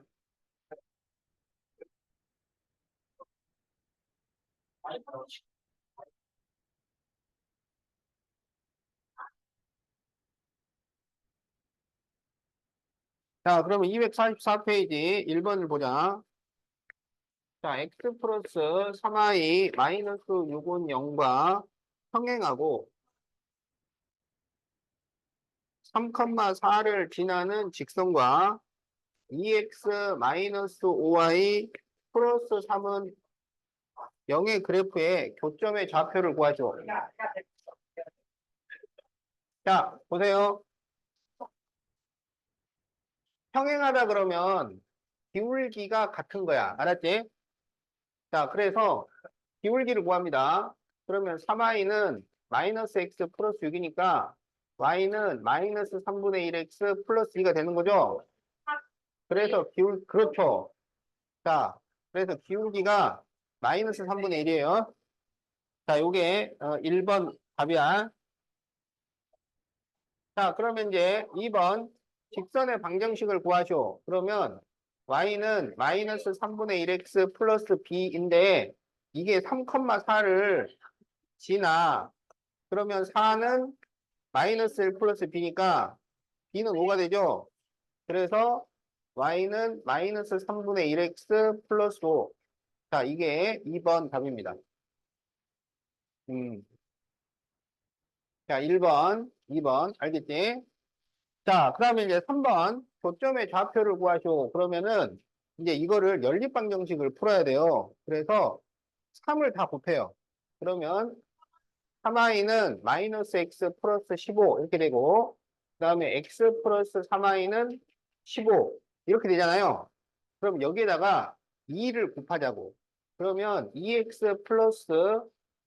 많이 받았지. 자, 그러면 244페이지 1번을 보자. 자, x 플러스 3y 마이너스 6은 0과 평행하고 3,4를 지나는 직선과 2x 마이너스 5y 플러스 3은 0의 그래프의 교점의 좌표를 구하죠. 자, 보세요. 평행하다 그러면 기울기가 같은 거야. 알았지? 자, 그래서 기울기를 구합니다. 그러면 3y는 마이너스 x 플러스 6이니까 y는 마이너스 3분의 1x 플러스 2가 되는 거죠? 그래서 그렇죠. 자, 그래서 기울기가 마이너스 3분의 1이에요. 자, 요게 1번 답이야. 자, 그러면 이제 2번 직선의 방정식을 구하쇼. 그러면 y는 마이너스 3분의 1x 플러스 b인데 이게 3,4를 지나. 그러면 4는 마이너스 1 플러스 b니까 b는 5가 되죠. 그래서 y는 마이너스 3분의 1x 플러스 5. 자, 이게 2번 답입니다. 자, 1번, 2번, 알겠지? 자, 그 다음에 이제 3번, 교점의 좌표를 구하쇼. 그러면은, 이제 이거를 연립방정식을 풀어야 돼요. 그래서 3을 다 곱해요. 그러면 3i는 마이너스 x 플러스 15 이렇게 되고, 그 다음에 x 플러스 3i는 15 이렇게 되잖아요. 그럼 여기에다가 2를 곱하자고. 그러면 2x 플러스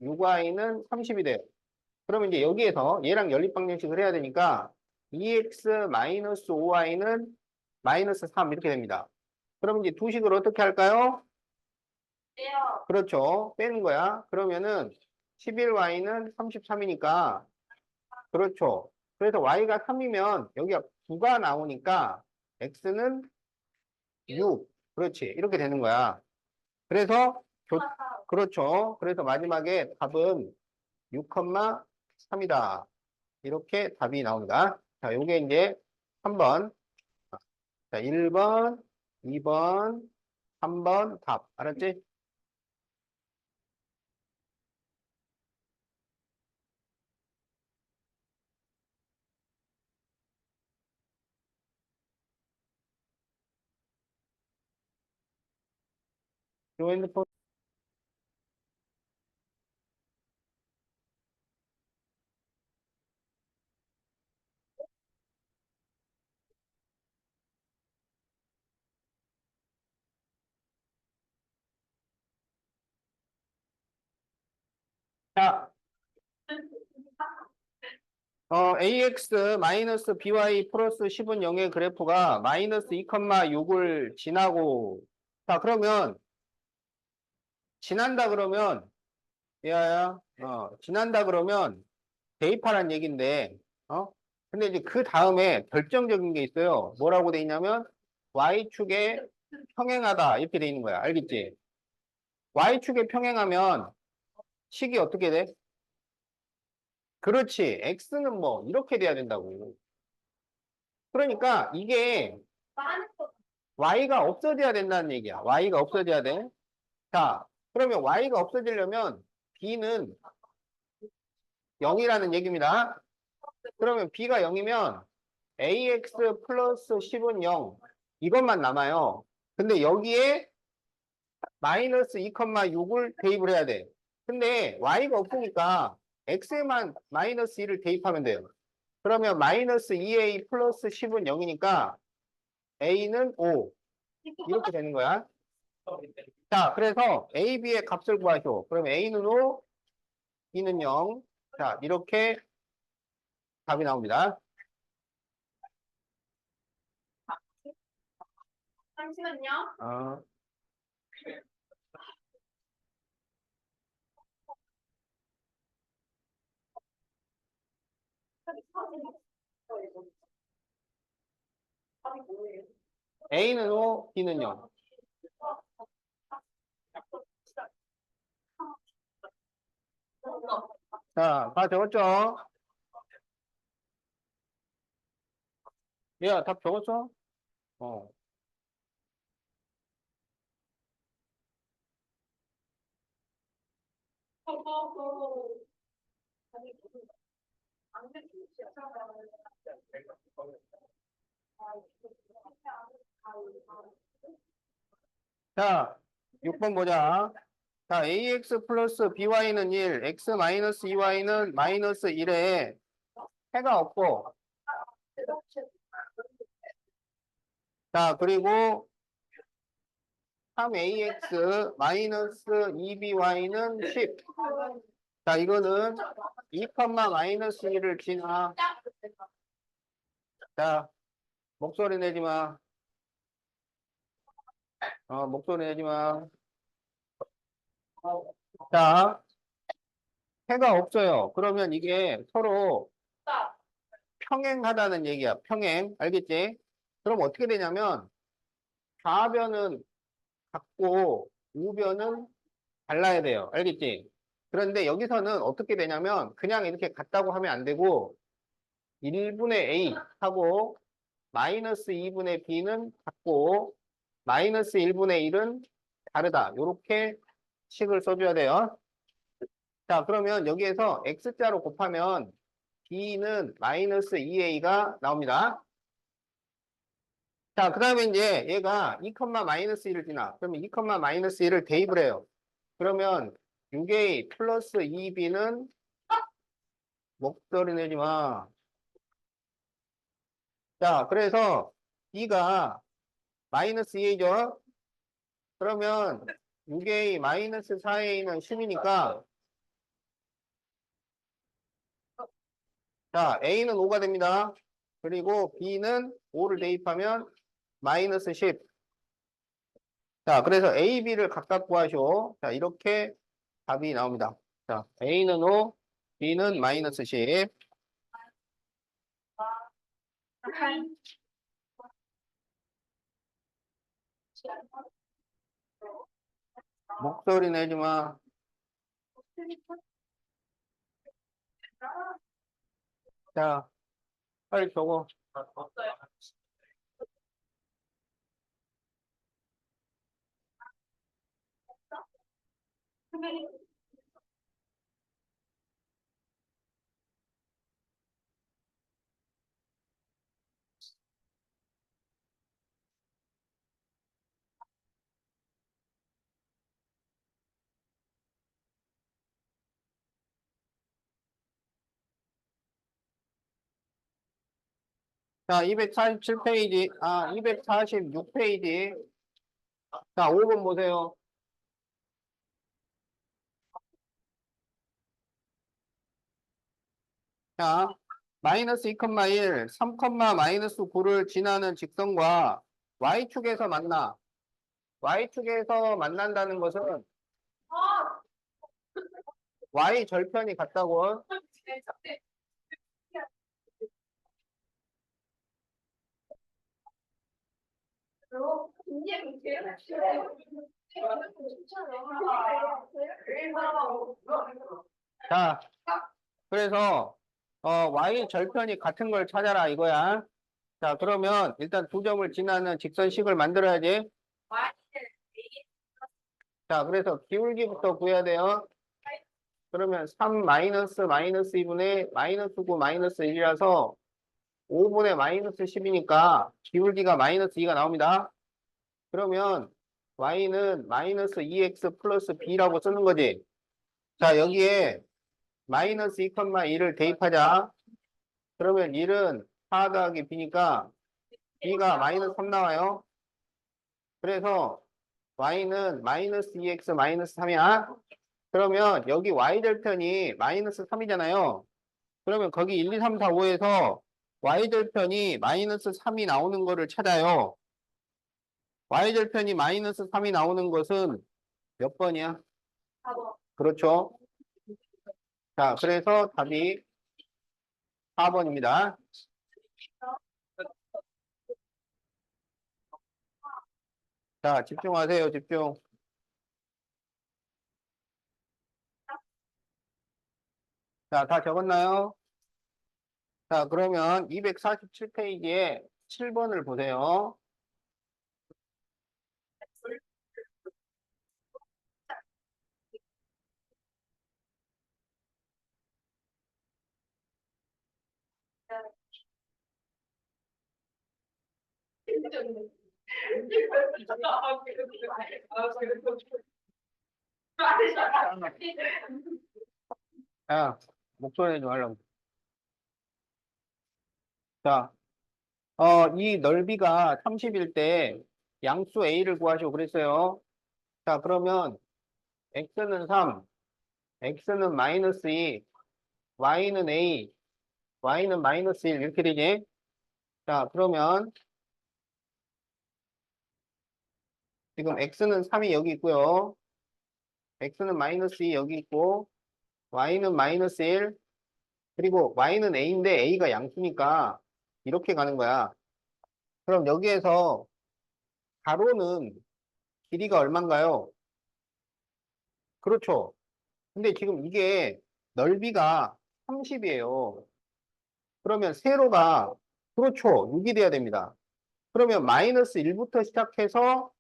6y는 30이 돼요. 그러면 이제 여기에서 얘랑 연립방정식을 해야 되니까 2x 마이너스 5y는 마이너스 3 이렇게 됩니다. 그럼 이제 두 식을 어떻게 할까요? 네요. 그렇죠. 빼는 거야. 그러면은 11y는 33이니까 그렇죠. 그래서 y가 3이면 여기가 9가 나오니까 x는 6. 그렇지. 이렇게 되는 거야. 그래서 그렇죠. 그래서 마지막에 답은 6,3이다. 이렇게 답이 나옵니다. 자, 요게 이제 3번. 자, 1번, 2번, 3번 답. 알았지? 요 핸드폰. 자, ax 마이너스 by 플러스 10은 0의 그래프가 마이너스 2,6을 지나고, 자, 그러면, 지난다 그러면, 야야, 지난다 그러면 대입하란 얘기인데, 어? 근데 이제 그 다음에 결정적인 게 있어요. 뭐라고 돼 있냐면, y축에 평행하다. 이렇게 돼 있는 거야. 알겠지? y축에 평행하면 식이 어떻게 돼? 그렇지. x는 뭐, 이렇게 돼야 된다고. 그러니까 이게 많은 거. y가 없어져야 된다는 얘기야. y가 없어져야 돼. 자, 그러면 y가 없어지려면 b는 0이라는 얘기입니다. 그러면 b가 0이면 ax 플러스 10은 0. 이것만 남아요. 근데 여기에 마이너스 2,6을 대입을 해야 돼. 근데 y가 없으니까 x에만 마이너스 1을 대입하면 돼요. 그러면 마이너스 2a 플러스 10은 0이니까 a는 5. 이렇게 되는 거야. 자, 그래서 A, B의 값을 구하시오. 그럼 A는 5, B는 0. 자, 이렇게 답이 나옵니다. 잠시만요. 어, 답이 뭐예요? A는 5, B는 0. 자, 다 적었죠? 야, 답 적었어? 어. 자, 6번 보자. 자, AX 플러스 BY는 1, X 마이너스 2Y는 마이너스 1에 해가 없고, 자, 그리고 3AX 마이너스 2BY는 10. 자, 이거는 2, 마이너스 1을 지나. 자, 목소리 내지 마. 목소리 내지 마. 자, 해가 없어요. 그러면 이게 서로 평행하다는 얘기야. 평행. 알겠지? 그럼 어떻게 되냐면, 좌변은 같고, 우변은 달라야 돼요. 알겠지? 그런데 여기서는 어떻게 되냐면, 그냥 이렇게 같다고 하면 안 되고, 1분의 A 하고, 마이너스 2분의 B는 같고, 마이너스 1분의 1은 다르다. 요렇게 식을 써줘야 돼요. 자, 그러면 여기에서 X자로 곱하면 B는 마이너스 2A가 나옵니다. 자, 그 다음에 이제 얘가 2, 마이너스 1을 지나. 그러면 2, 마이너스 1을 대입을 해요. 그러면 6A 플러스 2B는 목소리 내지 마. 자, 그래서 B가 마이너스 2A죠. 그러면 6a 마이너스 4a는 10이니까 자, a는 5가 됩니다. 그리고 b는 5를 대입하면 마이너스 10. 자, 그래서 a, b를 각각 구하시오. 자, 이렇게 답이 나옵니다. 자, a는 5, b는 마이너스 10. 목소리 내지 마. 자, 빨리 적어. 자, 247페이지, 246페이지. 자, 5번 보세요. 자, 마이너스 2,1, 3, 마이너스 9를 지나는 직선과 Y축에서 만나. Y축에서 만난다는 것은 Y 절편이 같다고. 자, 그래서 Y 절편이 같은 걸 찾아라 이거야. 자, 그러면 일단 두 점을 지나는 직선식을 만들어야지. 자, 그래서 기울기부터 구해야 돼요. 그러면 3 마이너스 2분의 마이너스 9 마이너스 1이라서 5분의 마이너스 10이니까 기울기가 마이너스 2가 나옵니다. 그러면 y는 마이너스 2x 플러스 b라고 쓰는 거지. 자, 여기에 마이너스 2,1을 대입하자. 그러면 1은 4 더하기 b니까 b가 마이너스 3 나와요. 그래서 y는 마이너스 2x 마이너스 3이야. 그러면 여기 y절편이 마이너스 3이잖아요. 그러면 거기 1, 2, 3, 4, 5에서 y절편이 마이너스 3이 나오는 거를 찾아요. y절편이 마이너스 3이 나오는 것은 몇 번이야? 그렇죠. 자, 그래서 답이 4번입니다. 자, 집중하세요, 집중. 자, 다 적었나요? 자, 그러면 247페이지에 7번을 보세요. 자, 목소리 내지 말라고. 자, 이 넓이가 30일 때 양수 A를 구하시오 그랬어요. 자, 그러면 X는 3, X는 마이너스 2, Y는 A, Y는 마이너스 1 이렇게 되지? 자, 그러면 지금 X는 3이 여기 있고요. X는 마이너스 2 여기 있고, Y는 마이너스 1, 그리고 Y는 A인데 A가 양수니까 이렇게 가는 거야. 그럼 여기에서 가로는 길이가 얼마인가요? 그렇죠. 근데 지금 이게 넓이가 30이에요. 그러면 세로가 그렇죠. 6이 돼야 됩니다. 그러면 마이너스 1부터 시작해서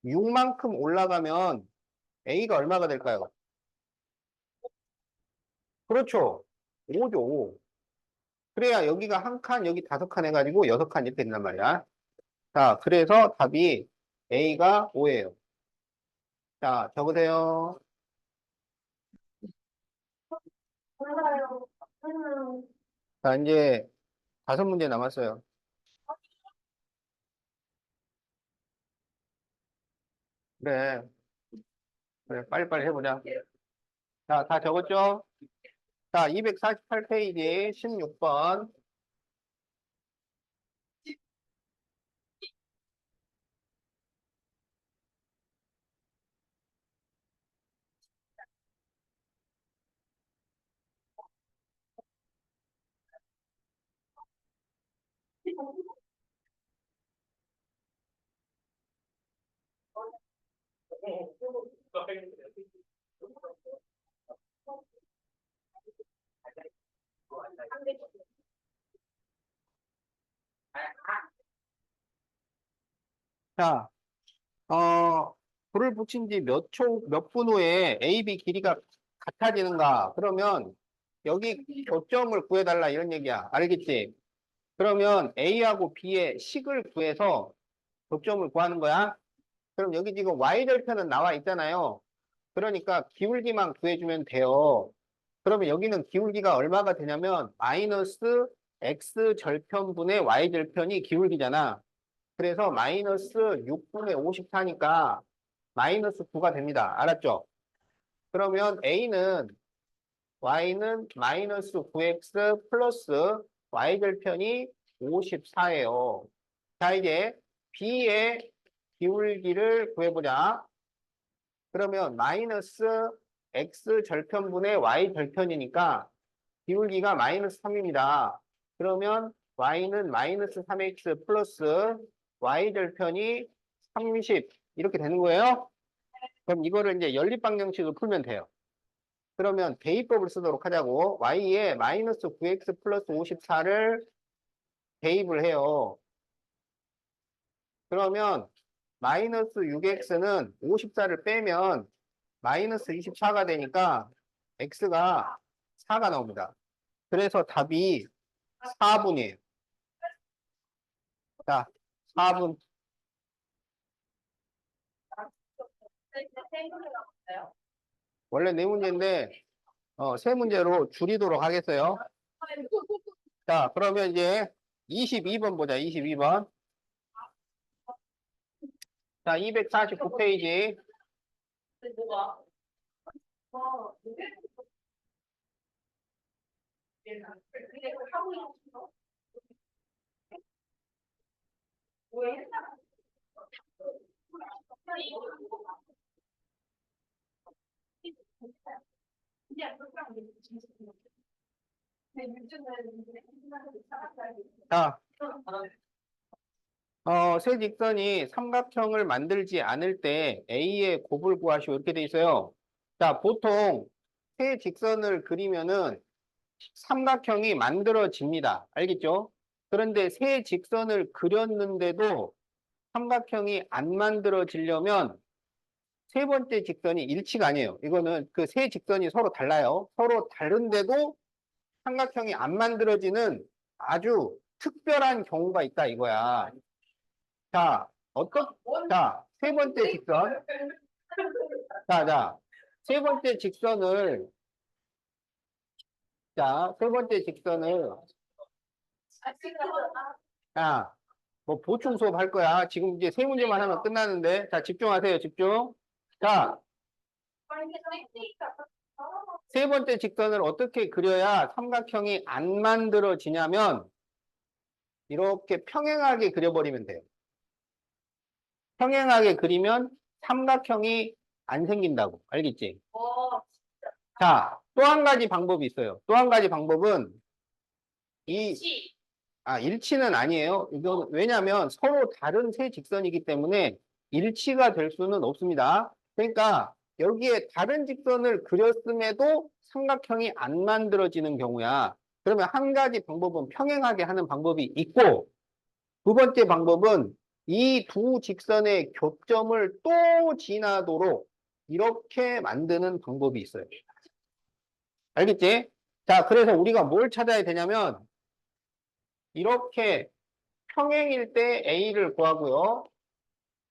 6만큼 올라가면 A가 얼마가 될까요? 그렇죠. 5죠. 5. 그래야 여기가 한 칸, 여기 5칸 해가지고 6칸 이렇게 된단 말이야. 자, 그래서 답이 A가 5예요. 자, 적으세요. 자, 이제 5문제 남았어요. 그래. 그래, 빨리빨리 해보자. 자, 다 적었죠? 자, 248페이지 16번. 자, 불을 붙인 지 몇 분 후에 AB 길이가 같아지는가? 그러면 여기 교점을 구해달라 이런 얘기야. 알겠지? 그러면 A하고 B의 식을 구해서 교점을 구하는 거야. 그럼 여기 지금 Y절편은 나와 있잖아요. 그러니까 기울기만 구해주면 돼요. 그러면 여기는 기울기가 얼마가 되냐면 마이너스 X절편분의 Y절편이 기울기잖아. 그래서 마이너스 6분의 54니까 마이너스 9가 됩니다. 알았죠? 그러면 Y는 마이너스 9X 플러스 Y절편이 54예요. 자, 이제 B의 기울기를 구해보자. 그러면 마이너스 X절편분의 Y절편이니까 기울기가 마이너스 3입니다. 그러면 Y는 마이너스 3X 플러스 Y절편이 30 이렇게 되는 거예요. 그럼 이거를 이제 연립방정식을 풀면 돼요. 그러면 대입법을 쓰도록 하자고. Y에 마이너스 9X 플러스 54를 대입을 해요. 그러면 마이너스 6X는 54를 빼면 마이너스 24가 되니까 X가 4가 나옵니다. 그래서 답이 4분이에요. 자, 4분. 원래 네 문제인데, 세 문제로 줄이도록 하겠어요. 자, 그러면 이제 22번 보자, 22번. 자, 249페이지. 뭐가? 하고 있는 거? 왜? 자, 세 직선이 삼각형을 만들지 않을 때 A의 곱을 구하시오. 이렇게 돼 있어요. 자, 보통 세 직선을 그리면은 삼각형이 만들어집니다. 알겠죠? 그런데 세 직선을 그렸는데도 삼각형이 안 만들어지려면 세 번째 직선이 일치가 아니에요. 이거는 그 세 직선이 서로 달라요. 서로 다른데도 삼각형이 안 만들어지는 아주 특별한 경우가 있다 이거야. 자, 세 번째 직선. 세 번째 직선을, 세 번째 직선을, 뭐 보충 수업 할 거야. 지금 이제 세 문제만 하면 끝나는데. 자, 집중하세요, 집중. 자, 세 번째 직선을 어떻게 그려야 삼각형이 안 만들어지냐면, 이렇게 평행하게 그려버리면 돼요. 평행하게 그리면 삼각형이 안 생긴다고. 알겠지? 자, 또 한 가지 방법이 있어요. 또 한 가지 방법은 일치는 아니에요. 이건 왜냐하면 서로 다른 세 직선이기 때문에 일치가 될 수는 없습니다. 그러니까 여기에 다른 직선을 그렸음에도 삼각형이 안 만들어지는 경우야. 그러면 한 가지 방법은 평행하게 하는 방법이 있고, 두 번째 방법은 이 두 직선의 교점을 또 지나도록 이렇게 만드는 방법이 있어요. 알겠지? 자, 그래서 우리가 뭘 찾아야 되냐면 이렇게 평행일 때 A를 구하고요.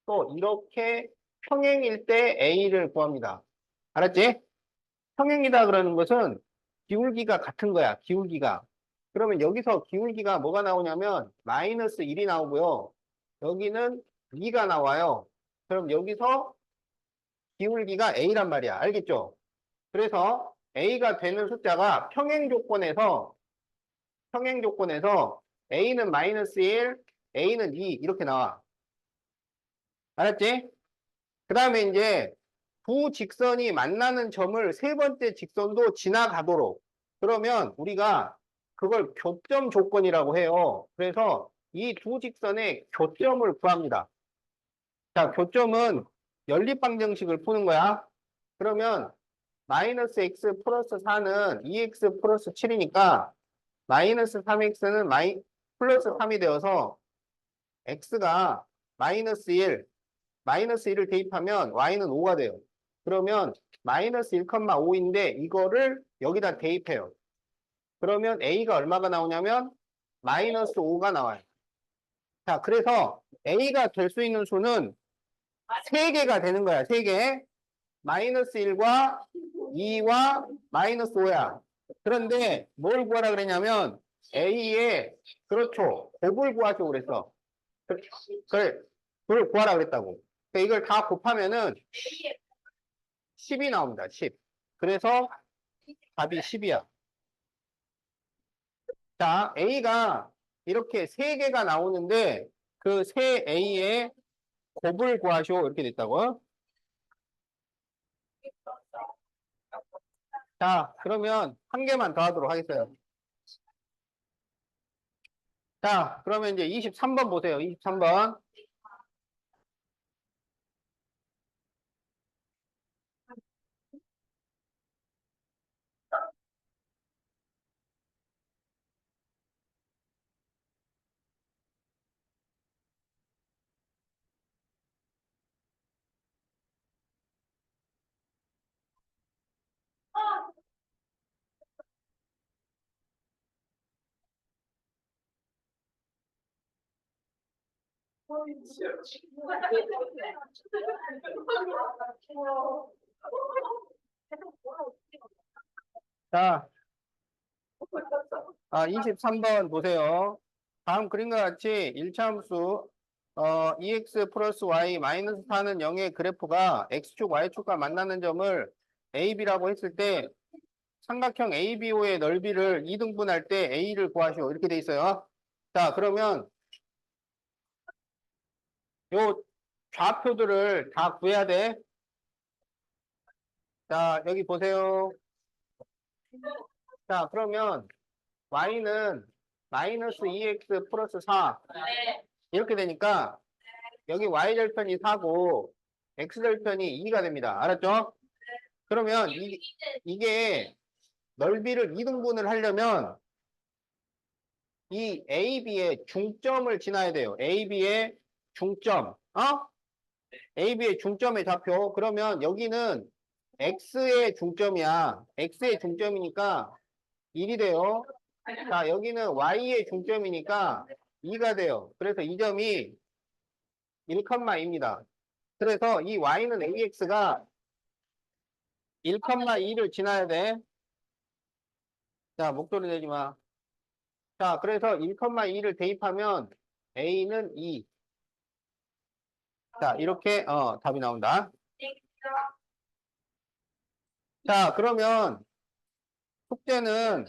또 이렇게 평행일 때 A를 구합니다. 알았지? 평행이다 그러는 것은 기울기가 같은 거야. 기울기가. 그러면 여기서 기울기가 뭐가 나오냐면 마이너스 1이 나오고요. 여기는 2가 나와요. 그럼 여기서 기울기가 a란 말이야. 알겠죠? 그래서 a가 되는 숫자가 평행 조건에서 a는 마이너스 1, a는 2 이렇게 나와. 알았지? 그 다음에 이제 두 직선이 만나는 점을 세 번째 직선도 지나가도록. 그러면 우리가 그걸 교점 조건이라고 해요. 그래서 이 두 직선의 교점을 구합니다. 자, 교점은 연립방정식을 푸는 거야. 그러면 마이너스 x 플러스 4는 2x 플러스 7이니까 마이너스 3x는 플러스 3이 되어서 x가 마이너스 1, 마이너스 1을 대입하면 y는 5가 돼요. 그러면 마이너스 1,5인데 이거를 여기다 대입해요. 그러면 a가 얼마가 나오냐면 마이너스 5가 나와요. 자, 그래서 a가 될 수 있는 수는 3개가 되는 거야. 3개. 마이너스 1과 2와 마이너스 5야. 그런데 뭘 구하라 그랬냐면 a의 그렇죠. 곱을 구하시고 그랬어. 그래. 그걸 구하라 그랬다고. 그러니까 이걸 다 곱하면은 10이 나옵니다. 10. 그래서 답이 10이야. 자, a가 이렇게 3개가 나오는데 그 세 a의 곱을 구하시오 이렇게 됐다고. 자, 그러면 한 개만 더 하도록 하겠어요. 자, 그러면 이제 23번 보세요. 23번. 자, 23번 보세요. 다음 그림과 같이 1차 함수 2x 플러스 y 마이너스 4는 0의 그래프가 x축, y축과 만나는 점을 a, b라고 했을 때 삼각형 ABO의 넓이를 2등분할 때 a를 구하시오. 이렇게 돼 있어요. 자, 그러면 요 좌표들을 다 구해야 돼. 자, 여기 보세요. 자, 그러면 y는 마이너스 2x 플러스 4 이렇게 되니까 여기 y절편이 4고 x절편이 2가 됩니다. 알았죠? 그러면 이게 넓이를 2등분을 하려면 이 AB의 중점을 지나야 돼요. AB의 중점. AB의 중점의 좌표. 그러면 여기는 X의 중점이야. X의 중점이니까 1이 돼요. 자, 여기는 Y의 중점이니까 2가 돼요. 그래서 이 점이 1,2입니다. 그래서 이 Y는 AX가 1,2를 지나야 돼. 자, 목소리 내지 마. 자, 그래서 1,2를 대입하면 A는 2. 자, 이렇게 답이 나온다. 자, 그러면 숙제는